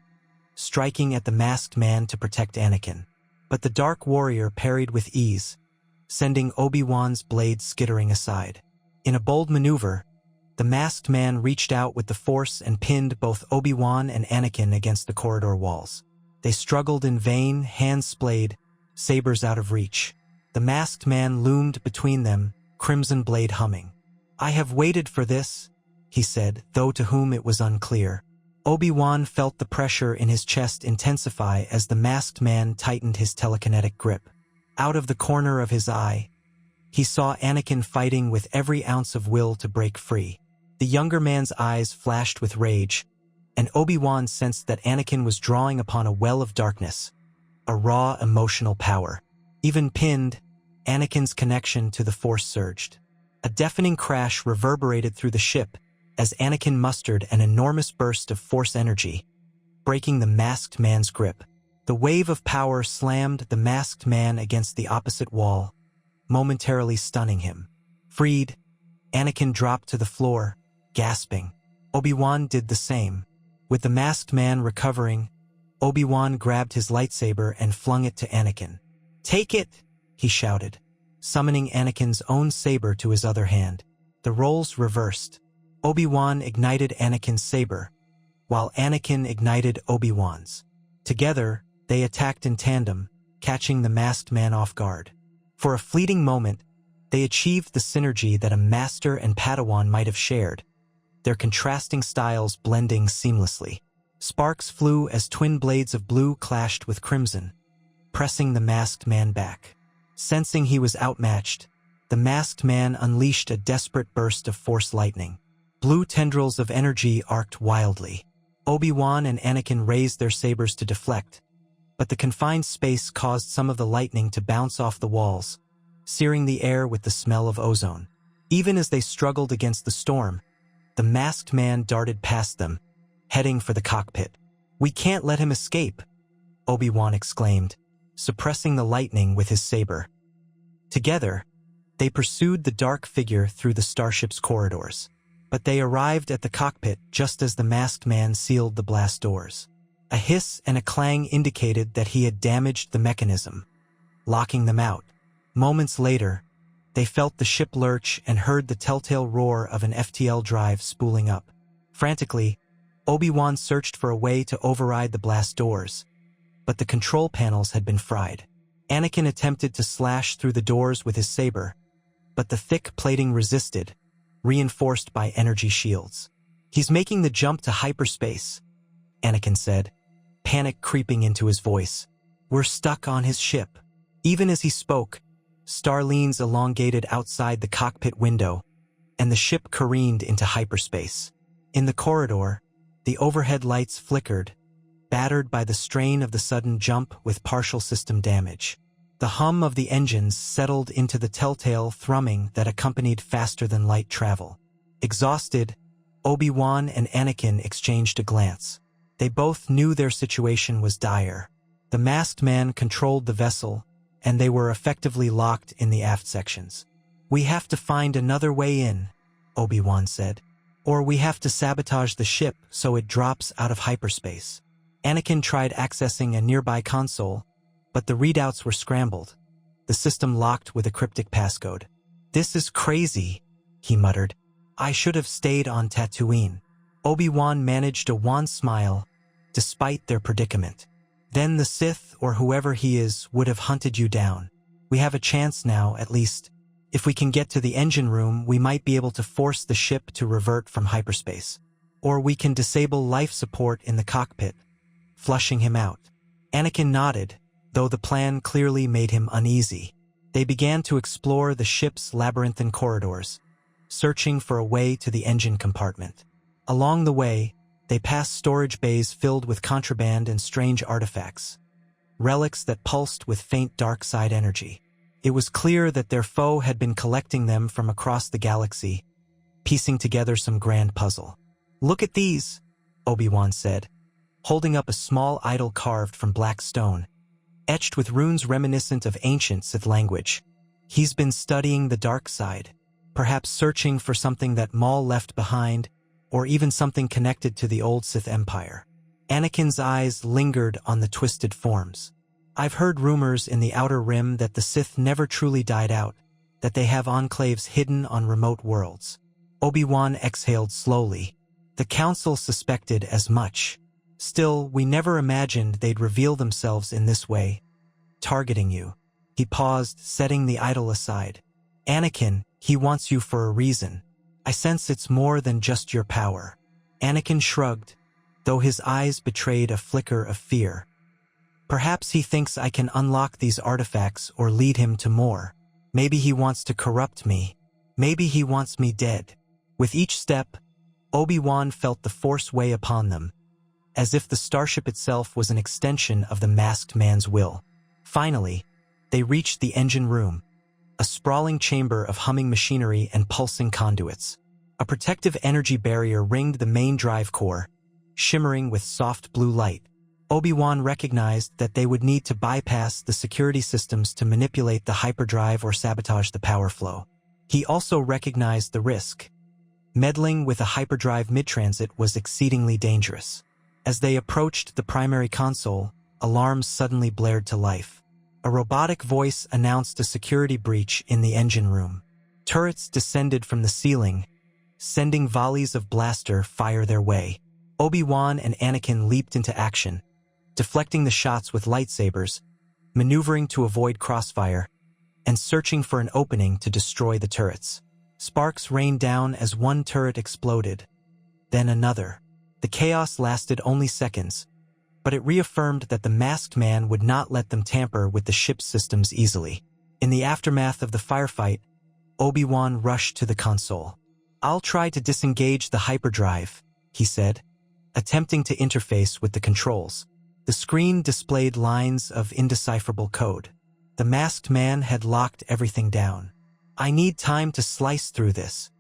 A: striking at the masked man to protect Anakin. But the Dark Warrior parried with ease, sending Obi-Wan's blade skittering aside. In a bold maneuver, The masked man reached out with the Force and pinned both Obi-Wan and Anakin against the corridor walls. They struggled in vain, hands splayed, sabers out of reach. The masked man loomed between them, crimson blade humming. "I have waited for this," he said, though to whom it was unclear. Obi-Wan felt the pressure in his chest intensify as the masked man tightened his telekinetic grip. Out of the corner of his eye, he saw Anakin fighting with every ounce of will to break free. The younger man's eyes flashed with rage, and Obi-Wan sensed that Anakin was drawing upon a well of darkness, a raw emotional power. Even pinned, Anakin's connection to the Force surged. A deafening crash reverberated through the ship as Anakin mustered an enormous burst of Force energy, breaking the masked man's grip. The wave of power slammed the masked man against the opposite wall, momentarily stunning him. Freed, Anakin dropped to the floor, gasping. Obi-Wan did the same. With the masked man recovering, Obi-Wan grabbed his lightsaber and flung it to Anakin. "Take it!" he shouted, summoning Anakin's own saber to his other hand. The roles reversed. Obi-Wan ignited Anakin's saber, while Anakin ignited Obi-Wan's. Together, they attacked in tandem, catching the masked man off guard. For a fleeting moment, they achieved the synergy that a master and Padawan might have shared, their contrasting styles blending seamlessly. Sparks flew as twin blades of blue clashed with crimson, pressing the masked man back. Sensing he was outmatched, the masked man unleashed a desperate burst of Force lightning. Blue tendrils of energy arced wildly. Obi-Wan and Anakin raised their sabers to deflect, but the confined space caused some of the lightning to bounce off the walls, searing the air with the smell of ozone. Even as they struggled against the storm, the masked man darted past them, heading for the cockpit. "We can't let him escape," Obi-Wan exclaimed, suppressing the lightning with his saber. Together, they pursued the dark figure through the starship's corridors. But they arrived at the cockpit just as the masked man sealed the blast doors. A hiss and a clang indicated that he had damaged the mechanism, locking them out. Moments later, they felt the ship lurch and heard the telltale roar of an FTL drive spooling up. Frantically, Obi-Wan searched for a way to override the blast doors, but the control panels had been fried. Anakin attempted to slash through the doors with his saber, but the thick plating resisted, reinforced by energy shields. "He's making the jump to hyperspace," Anakin said, panic creeping into his voice. "We're stuck on his ship." Even as he spoke, starlines elongated outside the cockpit window, and the ship careened into hyperspace. In the corridor, the overhead lights flickered, battered by the strain of the sudden jump with partial system damage. The hum of the engines settled into the telltale thrumming that accompanied faster-than-light travel. Exhausted, Obi-Wan and Anakin exchanged a glance. They both knew their situation was dire. The masked man controlled the vessel, and they were effectively locked in the aft sections. "We have to find another way in," Obi-Wan said. "Or we have to sabotage the ship so it drops out of hyperspace." Anakin tried accessing a nearby console, but the readouts were scrambled. The system locked with a cryptic passcode. "This is crazy," he muttered. "I should have stayed on Tatooine." Obi-Wan managed a wan smile, despite their predicament. "Then the Sith, or whoever he is, would have hunted you down. We have a chance now, at least. If we can get to the engine room, we might be able to force the ship to revert from hyperspace. Or we can disable life support in the cockpit, flushing him out." Anakin nodded, though the plan clearly made him uneasy. They began to explore the ship's labyrinthine corridors, searching for a way to the engine compartment. Along the way, they passed storage bays filled with contraband and strange artifacts, relics that pulsed with faint dark side energy. It was clear that their foe had been collecting them from across the galaxy, piecing together some grand puzzle. "Look at these," Obi-Wan said, holding up a small idol carved from black stone, etched with runes reminiscent of ancient Sith language. "He's been studying the dark side, perhaps searching for something that Maul left behind, or even something connected to the old Sith Empire." Anakin's eyes lingered on the twisted forms. "I've heard rumors in the Outer Rim that the Sith never truly died out, that they have enclaves hidden on remote worlds." Obi-Wan exhaled slowly. The Council suspected as much. Still, we never imagined they'd reveal themselves in this way. Targeting you. He paused, setting the idol aside. Anakin, he wants you for a reason. I sense it's more than just your power. Anakin shrugged, though his eyes betrayed a flicker of fear. Perhaps he thinks I can unlock these artifacts or lead him to more. Maybe he wants to corrupt me. Maybe he wants me dead. With each step, Obi-Wan felt the Force weigh upon them, as if the starship itself was an extension of the masked man's will. Finally, they reached the engine room, a sprawling chamber of humming machinery and pulsing conduits. A protective energy barrier ringed the main drive core, shimmering with soft blue light. Obi-Wan recognized that they would need to bypass the security systems to manipulate the hyperdrive or sabotage the power flow. He also recognized the risk. Meddling with a hyperdrive mid-transit was exceedingly dangerous. As they approached the primary console, alarms suddenly blared to life. A robotic voice announced a security breach in the engine room. Turrets descended from the ceiling, sending volleys of blaster fire their way. Obi-Wan and Anakin leaped into action, deflecting the shots with lightsabers, maneuvering to avoid crossfire, and searching for an opening to destroy the turrets. Sparks rained down as one turret exploded, then another. The chaos lasted only seconds, but it reaffirmed that the masked man would not let them tamper with the ship's systems easily. In the aftermath of the firefight, Obi-Wan rushed to the console. "I'll try to disengage the hyperdrive," he said, attempting to interface with the controls. The screen displayed lines of indecipherable code. The masked man had locked everything down. "I need time to slice through this."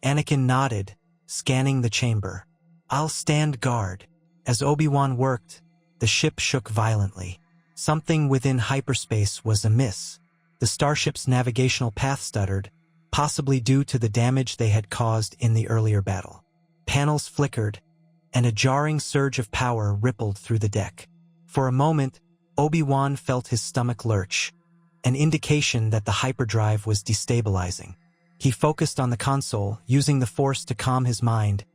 A: Anakin nodded, scanning the chamber. "I'll stand guard." As Obi-Wan worked, the ship shook violently. Something within hyperspace was amiss. The starship's navigational path stuttered, possibly due to the damage they had caused in the earlier battle. Panels flickered, and a jarring surge of power rippled through the deck. For a moment, Obi-Wan felt his stomach lurch, an indication that the hyperdrive was destabilizing. He focused on the console, using the Force to calm his mind,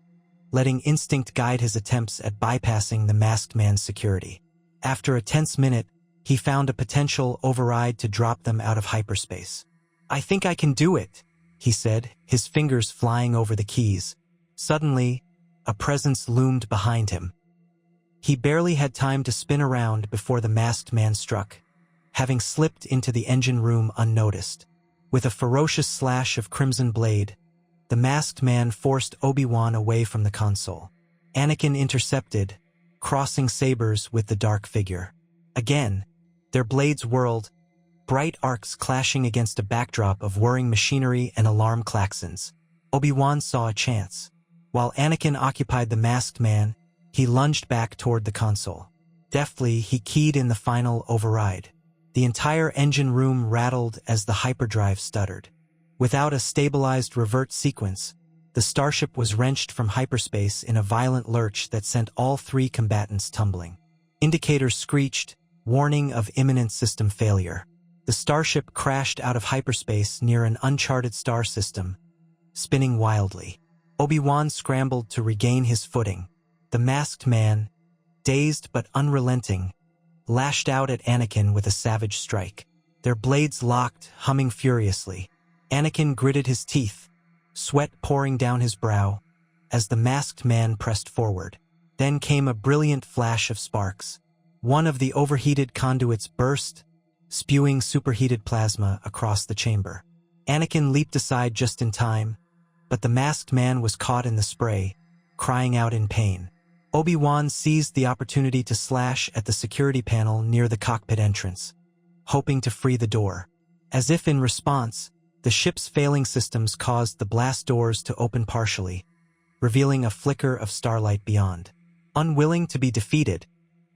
A: letting instinct guide his attempts at bypassing the masked man's security. After a tense minute, he found a potential override to drop them out of hyperspace. "I think I can do it," he said, his fingers flying over the keys. Suddenly, a presence loomed behind him. He barely had time to spin around before the masked man struck, having slipped into the engine room unnoticed. With a ferocious slash of crimson blade, the masked man forced Obi-Wan away from the console. Anakin intercepted, crossing sabers with the dark figure. Again, their blades whirled, bright arcs clashing against a backdrop of whirring machinery and alarm klaxons. Obi-Wan saw a chance. While Anakin occupied the masked man, he lunged back toward the console. Deftly, he keyed in the final override. The entire engine room rattled as the hyperdrive stuttered. Without a stabilized revert sequence, the starship was wrenched from hyperspace in a violent lurch that sent all three combatants tumbling. Indicators screeched, warning of imminent system failure. The starship crashed out of hyperspace near an uncharted star system, spinning wildly. Obi-Wan scrambled to regain his footing. The masked man, dazed but unrelenting, lashed out at Anakin with a savage strike. Their blades locked, humming furiously. Anakin gritted his teeth, sweat pouring down his brow, as the masked man pressed forward. Then came a brilliant flash of sparks. One of the overheated conduits burst, spewing superheated plasma across the chamber. Anakin leaped aside just in time, but the masked man was caught in the spray, crying out in pain. Obi-Wan seized the opportunity to slash at the security panel near the cockpit entrance, hoping to free the door. As if in response, the ship's failing systems caused the blast doors to open partially, revealing a flicker of starlight beyond. Unwilling to be defeated,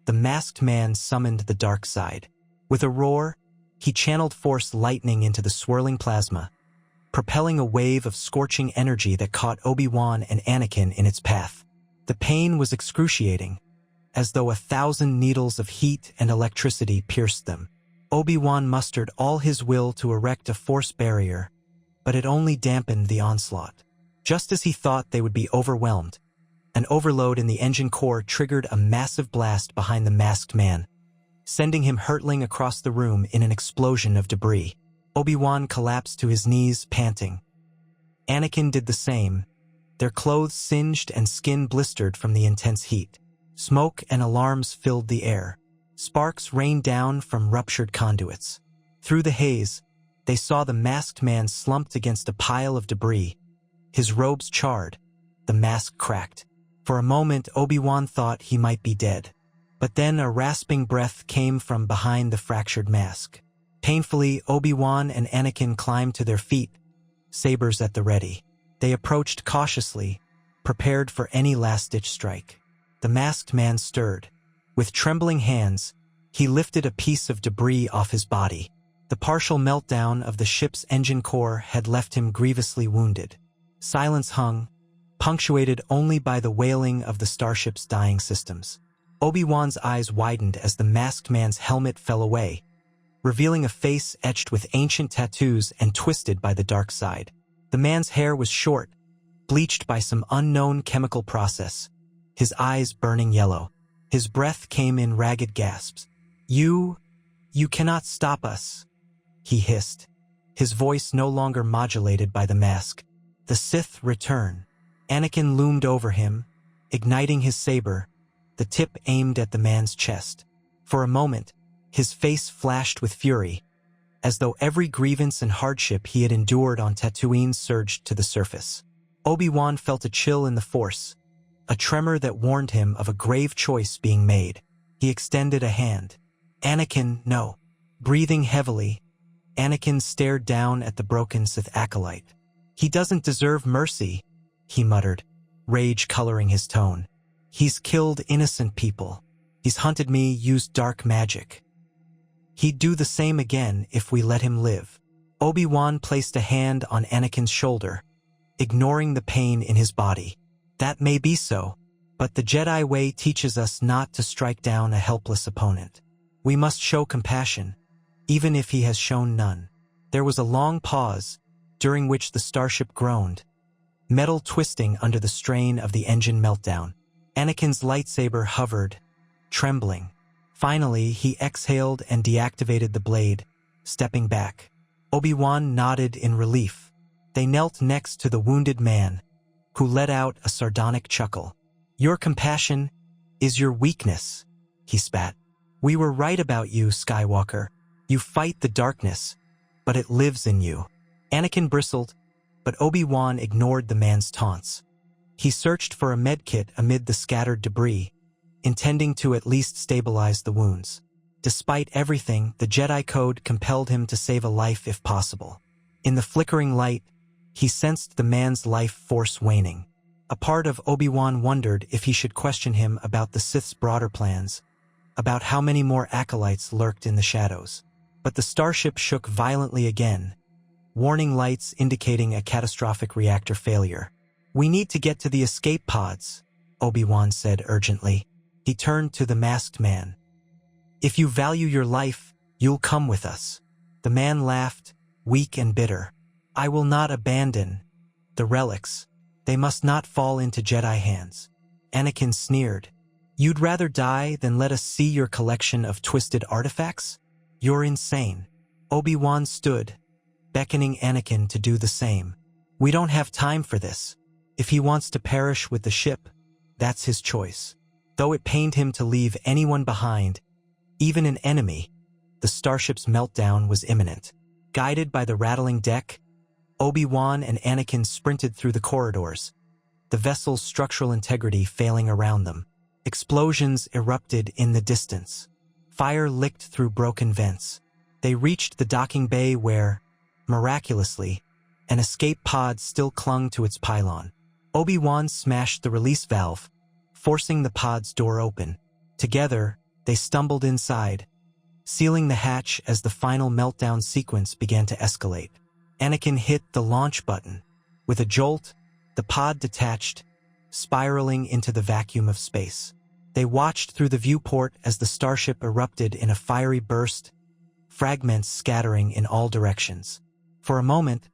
A: the masked man summoned the dark side. With a roar, he channeled Force lightning into the swirling plasma, propelling a wave of scorching energy that caught Obi-Wan and Anakin in its path. The pain was excruciating, as though 1,000 needles of heat and electricity pierced them. Obi-Wan mustered all his will to erect a Force barrier, but it only dampened the onslaught. Just as he thought they would be overwhelmed, an overload in the engine core triggered a massive blast behind the masked man, sending him hurtling across the room in an explosion of debris. Obi-Wan collapsed to his knees, panting. Anakin did the same, their clothes singed and skin blistered from the intense heat. Smoke and alarms filled the air. Sparks rained down from ruptured conduits. Through the haze, they saw the masked man slumped against a pile of debris. His robes charred, the mask cracked. For a moment, Obi-Wan thought he might be dead. But then a rasping breath came from behind the fractured mask. Painfully, Obi-Wan and Anakin climbed to their feet, sabers at the ready. They approached cautiously, prepared for any last-ditch strike. The masked man stirred. With trembling hands, he lifted a piece of debris off his body. The partial meltdown of the ship's engine core had left him grievously wounded. Silence hung, punctuated only by the wailing of the starship's dying systems. Obi-Wan's eyes widened as the masked man's helmet fell away, revealing a face etched with ancient tattoos and twisted by the dark side. The man's hair was short, bleached by some unknown chemical process, his eyes burning yellow. His breath came in ragged gasps. You cannot stop us," he hissed, his voice no longer modulated by the mask. The Sith return. Anakin loomed over him, igniting his saber, the tip aimed at the man's chest. For a moment, his face flashed with fury, as though every grievance and hardship he had endured on Tatooine surged to the surface. Obi-Wan felt a chill in the Force, a tremor that warned him of a grave choice being made. He extended a hand. "Anakin, no." Breathing heavily, Anakin stared down at the broken Sith acolyte. "He doesn't deserve mercy," he muttered, rage coloring his tone. "He's killed innocent people. He's hunted me, used dark magic. He'd do the same again if we let him live." Obi-Wan placed a hand on Anakin's shoulder, ignoring the pain in his body. "That may be so, but the Jedi way teaches us not to strike down a helpless opponent. We must show compassion, even if he has shown none." There was a long pause, during which the starship groaned, metal twisting under the strain of the engine meltdown. Anakin's lightsaber hovered, trembling. Finally, he exhaled and deactivated the blade, stepping back. Obi-Wan nodded in relief. They knelt next to the wounded man, who let out a sardonic chuckle. "Your compassion is your weakness," he spat. "We were right about you, Skywalker. You fight the darkness, but it lives in you." Anakin bristled, but Obi-Wan ignored the man's taunts. He searched for a medkit amid the scattered debris, intending to at least stabilize the wounds. Despite everything, the Jedi Code compelled him to save a life if possible. In the flickering light, he sensed the man's life force waning. A part of Obi-Wan wondered if he should question him about the Sith's broader plans, about how many more acolytes lurked in the shadows. But the starship shook violently again, warning lights indicating a catastrophic reactor failure. "We need to get to the escape pods," Obi-Wan said urgently. He turned to the masked man. "If you value your life, you'll come with us." The man laughed, weak and bitter. "I will not abandon the relics. They must not fall into Jedi hands." Anakin sneered. "You'd rather die than let us see your collection of twisted artifacts? You're insane." Obi-Wan stood, beckoning Anakin to do the same. "We don't have time for this. If he wants to perish with the ship, that's his choice." Though it pained him to leave anyone behind, even an enemy, the starship's meltdown was imminent. Guided by the rattling deck, Obi-Wan and Anakin sprinted through the corridors, the vessel's structural integrity failing around them. Explosions erupted in the distance. Fire licked through broken vents. They reached the docking bay where, miraculously, an escape pod still clung to its pylon. Obi-Wan smashed the release valve, forcing the pod's door open. Together, they stumbled inside, sealing the hatch as the final meltdown sequence began to escalate. Anakin hit the launch button. With a jolt, the pod detached, spiraling into the vacuum of space. They watched through the viewport as the starship erupted in a fiery burst, fragments scattering in all directions. For a moment,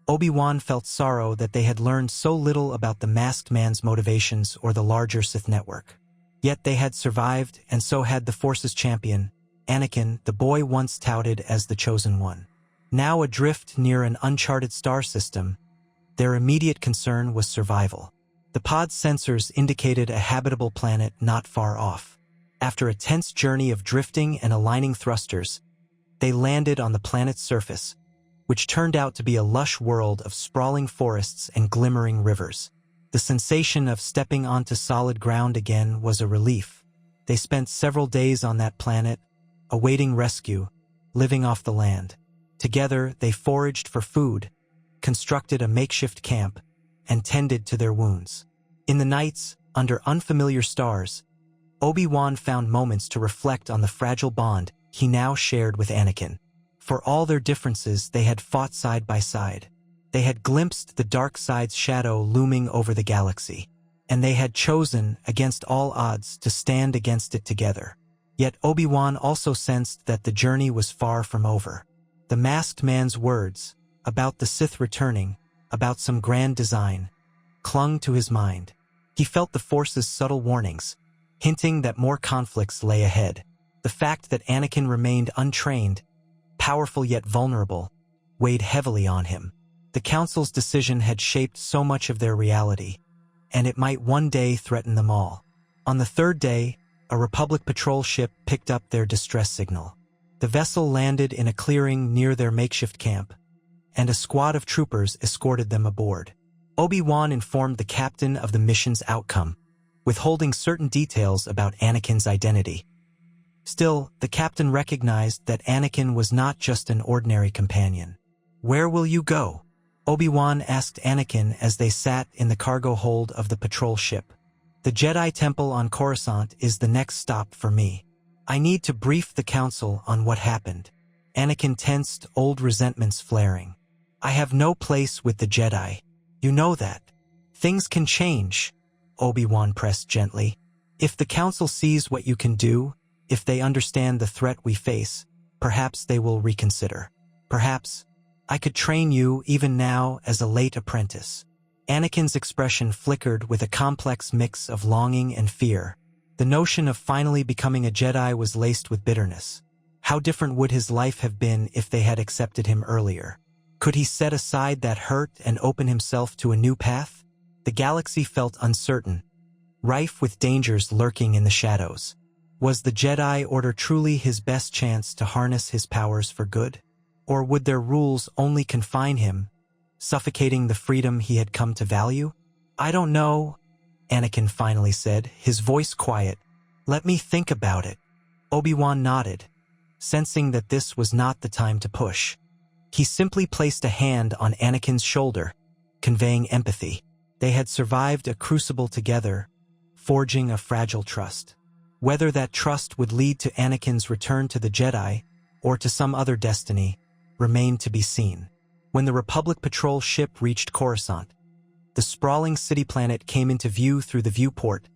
A: Obi-Wan felt sorrow that they had learned so little about the masked man's motivations or the larger Sith network. Yet they had survived, and so had the Force's champion, Anakin, the boy once touted as the Chosen One. Now adrift near an uncharted star system, their immediate concern was survival. The pod's sensors indicated a habitable planet not far off. After a tense journey of drifting and aligning thrusters, they landed on the planet's surface, which turned out to be a lush world of sprawling forests and glimmering rivers. The sensation of stepping onto solid ground again was a relief. They spent several days on that planet, awaiting rescue, living off the land. Together, they foraged for food, constructed a makeshift camp, and tended to their wounds. In the nights, under unfamiliar stars, Obi-Wan found moments to reflect on the fragile bond he now shared with Anakin. For all their differences, they had fought side by side. They had glimpsed the dark side's shadow looming over the galaxy, and they had chosen, against all odds, to stand against it together. Yet Obi-Wan also sensed that the journey was far from over. The masked man's words, about the Sith returning, about some grand design, clung to his mind. He felt the Force's subtle warnings, hinting that more conflicts lay ahead. The fact that Anakin remained untrained, powerful yet vulnerable, weighed heavily on him. The Council's decision had shaped so much of their reality, and it might one day threaten them all. On the third day, a Republic patrol ship picked up their distress signal. The vessel landed in a clearing near their makeshift camp, and a squad of troopers escorted them aboard. Obi-Wan informed the captain of the mission's outcome, withholding certain details about Anakin's identity. Still, the captain recognized that Anakin was not just an ordinary companion. "Where will you go?" Obi-Wan asked Anakin as they sat in the cargo hold of the patrol ship. "The Jedi Temple on Coruscant is the next stop for me. I need to brief the Council on what happened." Anakin tensed, old resentments flaring. "I have no place with the Jedi. You know that. Things can change," Obi-Wan pressed gently. "If the Council sees what you can do, if they understand the threat we face, perhaps they will reconsider. Perhaps I could train you even now as a late apprentice." Anakin's expression flickered with a complex mix of longing and fear. The notion of finally becoming a Jedi was laced with bitterness. How different would his life have been if they had accepted him earlier? Could he set aside that hurt and open himself to a new path? The galaxy felt uncertain, rife with dangers lurking in the shadows. Was the Jedi Order truly his best chance to harness his powers for good? Or would their rules only confine him, suffocating the freedom he had come to value? "I don't know," Anakin finally said, his voice quiet. "Let me think about it." Obi-Wan nodded, sensing that this was not the time to push. He simply placed a hand on Anakin's shoulder, conveying empathy. They had survived a crucible together, forging a fragile trust. Whether that trust would lead to Anakin's return to the Jedi, or to some other destiny, remained to be seen. When the Republic patrol ship reached Coruscant, the sprawling city planet came into view through the viewport,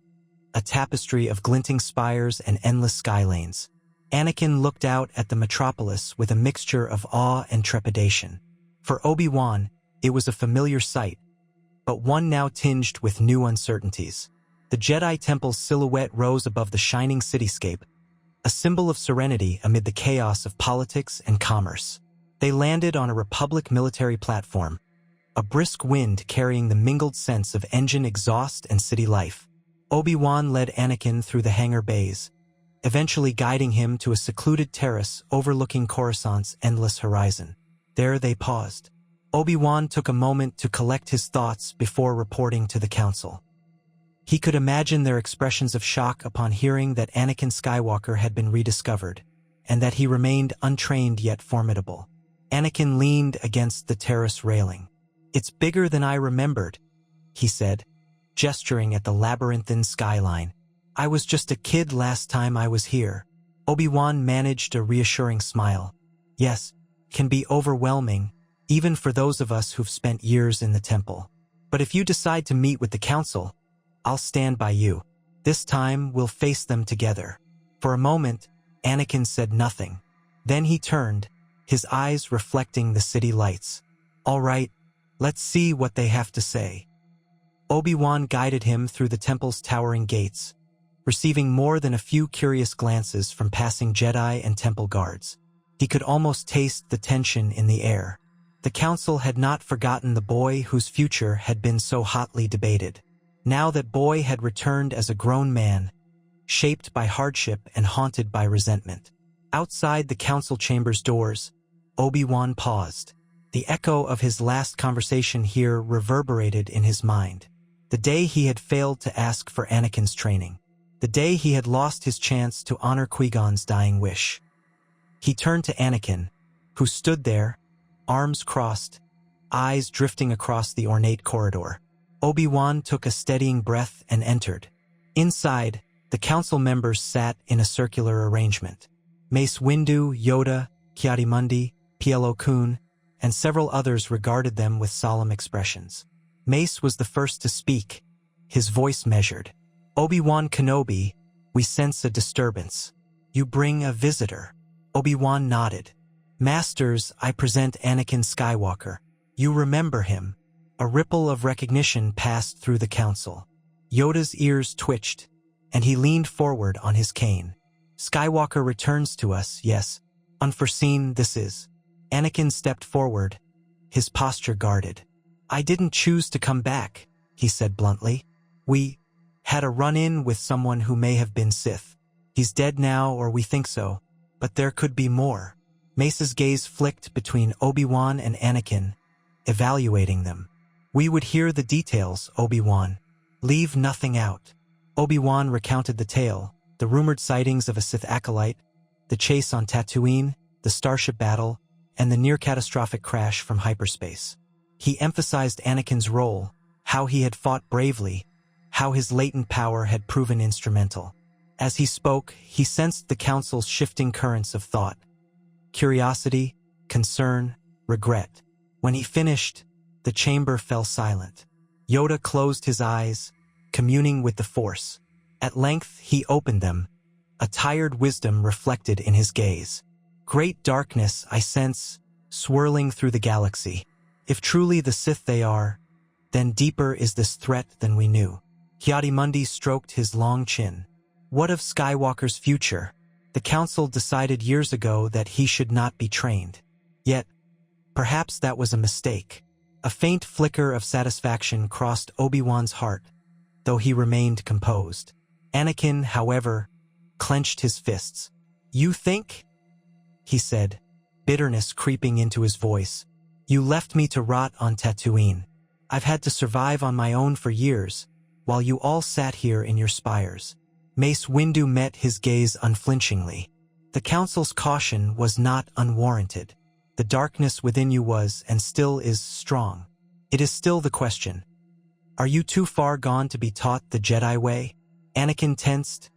A: a tapestry of glinting spires and endless sky lanes. Anakin looked out at the metropolis with a mixture of awe and trepidation. For Obi-Wan, it was a familiar sight, but one now tinged with new uncertainties. The Jedi Temple's silhouette rose above the shining cityscape, a symbol of serenity amid the chaos of politics and commerce. They landed on a Republic military platform, a brisk wind carrying the mingled scents of engine exhaust and city life. Obi-Wan led Anakin through the hangar bays, eventually guiding him to a secluded terrace overlooking Coruscant's endless horizon. There they paused. Obi-Wan took a moment to collect his thoughts before reporting to the Council. He could imagine their expressions of shock upon hearing that Anakin Skywalker had been rediscovered, and that he remained untrained yet formidable. Anakin leaned against the terrace railing. "It's bigger than I remembered," he said, gesturing at the labyrinthine skyline. "I was just a kid last time I was here." Obi-Wan managed a reassuring smile. "Yes, can be overwhelming, even for those of us who've spent years in the temple. But if you decide to meet with the Council, I'll stand by you. This time we'll face them together." For a moment, Anakin said nothing. Then he turned, his eyes reflecting the city lights. "All right, Let's see what they have to say. Obi-Wan guided him through the temple's towering gates, receiving more than a few curious glances from passing Jedi and temple guards. He could almost taste the tension in the air. The council had not forgotten the boy whose future had been so hotly debated. Now that boy had returned as a grown man, shaped by hardship and haunted by resentment. Outside the council chamber's doors, Obi-Wan paused. The echo of his last conversation here reverberated in his mind. The day he had failed to ask for Anakin's training. The day he had lost his chance to honor Qui-Gon's dying wish. He turned to Anakin, who stood there, arms crossed, eyes drifting across the ornate corridor. Obi-Wan took a steadying breath and entered. Inside, the council members sat in a circular arrangement. Mace Windu, Yoda, Ki-Adi-Mundi, Plo Koon, and several others regarded them with solemn expressions. Mace was the first to speak, his voice measured. Obi-Wan Kenobi, we sense a disturbance. You bring a visitor. Obi-Wan nodded. Masters, I present Anakin Skywalker. You remember him. A ripple of recognition passed through the council. Yoda's ears twitched, and he leaned forward on his cane. Skywalker returns to us, yes. Unforeseen, this is. Anakin stepped forward, his posture guarded. I didn't choose to come back, he said bluntly. We had a run-in with someone who may have been Sith. He's dead now, or we think so, but there could be more. Mace's gaze flicked between Obi-Wan and Anakin, evaluating them. We would hear the details, Obi-Wan. Leave nothing out. Obi-Wan recounted the tale, the rumored sightings of a Sith acolyte, the chase on Tatooine, the starship battle, and the near-catastrophic crash from hyperspace. He emphasized Anakin's role, how he had fought bravely, how his latent power had proven instrumental. As he spoke, he sensed the council's shifting currents of thought. Curiosity, concern, regret. When he finished, the chamber fell silent. Yoda closed his eyes, communing with the Force. At length, he opened them, a tired wisdom reflected in his gaze. Great darkness, I sense, swirling through the galaxy. If truly the Sith they are, then deeper is this threat than we knew. Ki-Adi-Mundi stroked his long chin. What of Skywalker's future? The council decided years ago that he should not be trained. Yet, perhaps that was a mistake. A faint flicker of satisfaction crossed Obi-Wan's heart, though he remained composed. Anakin, however, clenched his fists. You think? He said, bitterness creeping into his voice. You left me to rot on Tatooine. I've had to survive on my own for years, while you all sat here in your spires. Mace Windu met his gaze unflinchingly. The council's caution was not unwarranted. The darkness within you was, and still is, strong. It is still the question. Are you too far gone to be taught the Jedi way? Anakin tensed,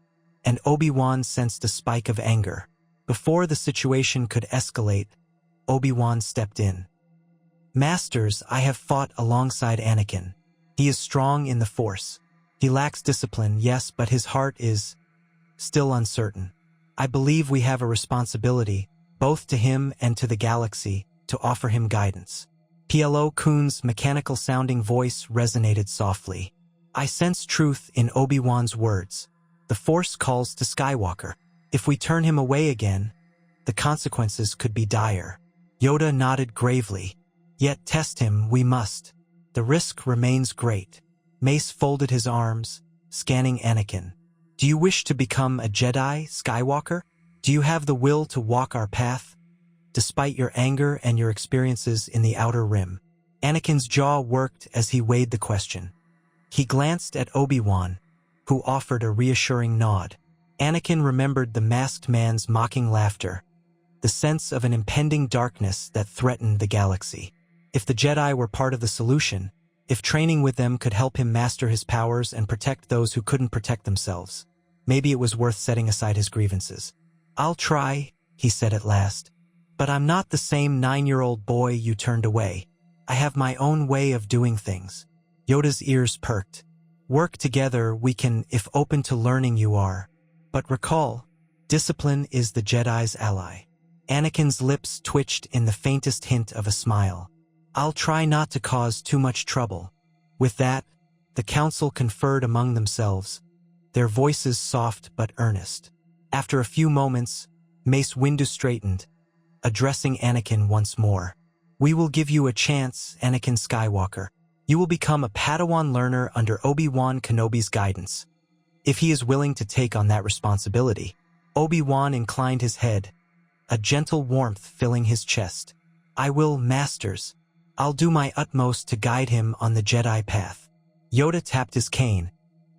A: and Obi-Wan sensed a spike of anger. Before the situation could escalate, Obi-Wan stepped in. Masters, I have fought alongside Anakin. He is strong in the Force. He lacks discipline, yes, but his heart is still uncertain. I believe we have a responsibility, both to him and to the galaxy, to offer him guidance. Plo Koon's mechanical-sounding voice resonated softly. I sense truth in Obi-Wan's words. The Force calls to Skywalker. If we turn him away again, the consequences could be dire. Yoda nodded gravely. Yet test him we must. The risk remains great. Mace folded his arms, scanning Anakin. Do you wish to become a Jedi, Skywalker? Do you have the will to walk our path, despite your anger and your experiences in the Outer Rim? Anakin's jaw worked as he weighed the question. He glanced at Obi-Wan, who offered a reassuring nod. Anakin remembered the masked man's mocking laughter, the sense of an impending darkness that threatened the galaxy. If the Jedi were part of the solution, if training with them could help him master his powers and protect those who couldn't protect themselves, maybe it was worth setting aside his grievances. I'll try, he said at last. But I'm not the same 9-year-old boy you turned away. I have my own way of doing things. Yoda's ears perked. Work together we can, if open to learning you are. But recall, discipline is the Jedi's ally. Anakin's lips twitched in the faintest hint of a smile. I'll try not to cause too much trouble." With that, the council conferred among themselves, their voices soft but earnest. After a few moments, Mace Windu straightened, addressing Anakin once more. "We will give you a chance, Anakin Skywalker. You will become a Padawan learner under Obi-Wan Kenobi's guidance. If he is willing to take on that responsibility." Obi-Wan inclined his head, a gentle warmth filling his chest. "I will, Masters. I'll do my utmost to guide him on the Jedi path." Yoda tapped his cane,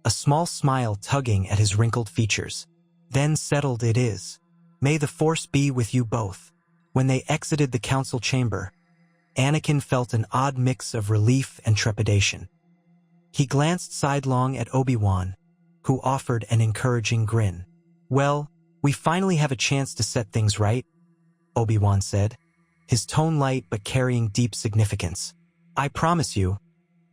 A: a small smile tugging at his wrinkled features. "Then settled it is. May the Force be with you both." When they exited the council chamber, Anakin felt an odd mix of relief and trepidation. He glanced sidelong at Obi-Wan, who offered an encouraging grin. "Well, we finally have a chance to set things right," Obi-Wan said, his tone light but carrying deep significance. "I promise you,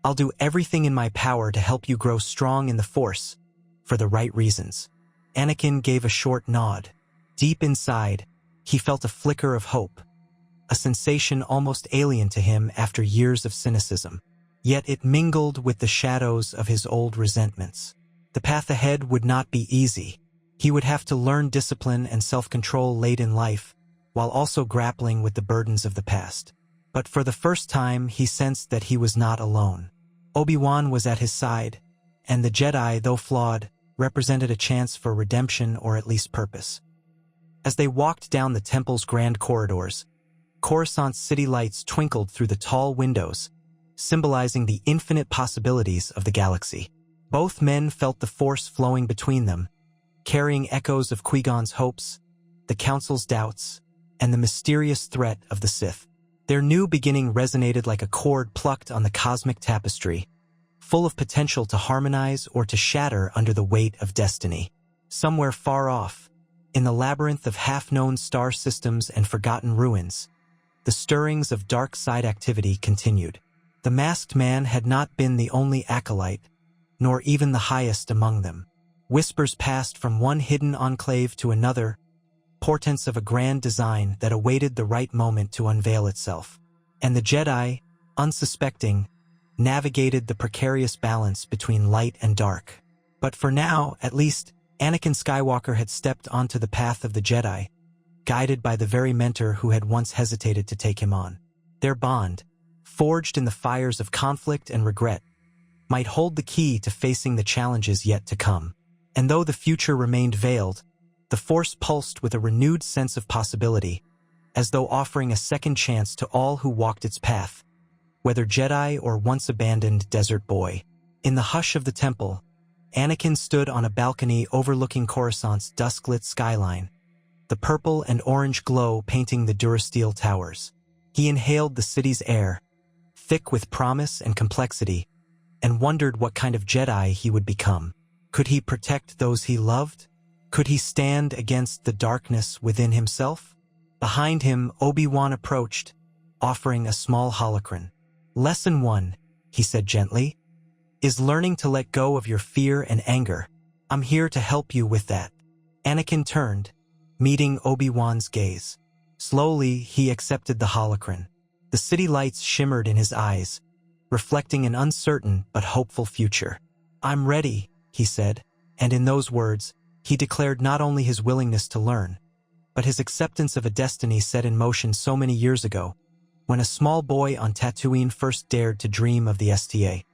A: I'll do everything in my power to help you grow strong in the Force, for the right reasons." Anakin gave a short nod. Deep inside, he felt a flicker of hope, a sensation almost alien to him after years of cynicism. Yet it mingled with the shadows of his old resentments. The path ahead would not be easy. He would have to learn discipline and self-control late in life, while also grappling with the burdens of the past. But for the first time, he sensed that he was not alone. Obi-Wan was at his side, and the Jedi, though flawed, represented a chance for redemption or at least purpose. As they walked down the temple's grand corridors, Coruscant's city lights twinkled through the tall windows, symbolizing the infinite possibilities of the galaxy. Both men felt the Force flowing between them, carrying echoes of Qui-Gon's hopes, the Council's doubts, and the mysterious threat of the Sith. Their new beginning resonated like a chord plucked on the cosmic tapestry, full of potential to harmonize or to shatter under the weight of destiny. Somewhere far off, in the labyrinth of half-known star systems and forgotten ruins, the stirrings of dark side activity continued. The masked man had not been the only acolyte, nor even the highest among them. Whispers passed from one hidden enclave to another, portents of a grand design that awaited the right moment to unveil itself. And the Jedi, unsuspecting, navigated the precarious balance between light and dark. But for now, at least, Anakin Skywalker had stepped onto the path of the Jedi, guided by the very mentor who had once hesitated to take him on. Their bond, forged in the fires of conflict and regret, might hold the key to facing the challenges yet to come. And though the future remained veiled, the Force pulsed with a renewed sense of possibility, as though offering a second chance to all who walked its path, whether Jedi or once abandoned desert boy. In the hush of the temple, Anakin stood on a balcony overlooking Coruscant's dusk-lit skyline, the purple and orange glow painting the Durasteel towers. He inhaled the city's air, thick with promise and complexity, and wondered what kind of Jedi he would become. Could he protect those he loved? Could he stand against the darkness within himself? Behind him, Obi-Wan approached, offering a small holocron. "Lesson 1, he said gently, is learning to let go of your fear and anger. I'm here to help you with that." Anakin turned, meeting Obi-Wan's gaze. Slowly, he accepted the holocron. The city lights shimmered in his eyes, reflecting an uncertain but hopeful future. "I'm ready," he said, and in those words, he declared not only his willingness to learn, but his acceptance of a destiny set in motion so many years ago, when a small boy on Tatooine first dared to dream of the STA.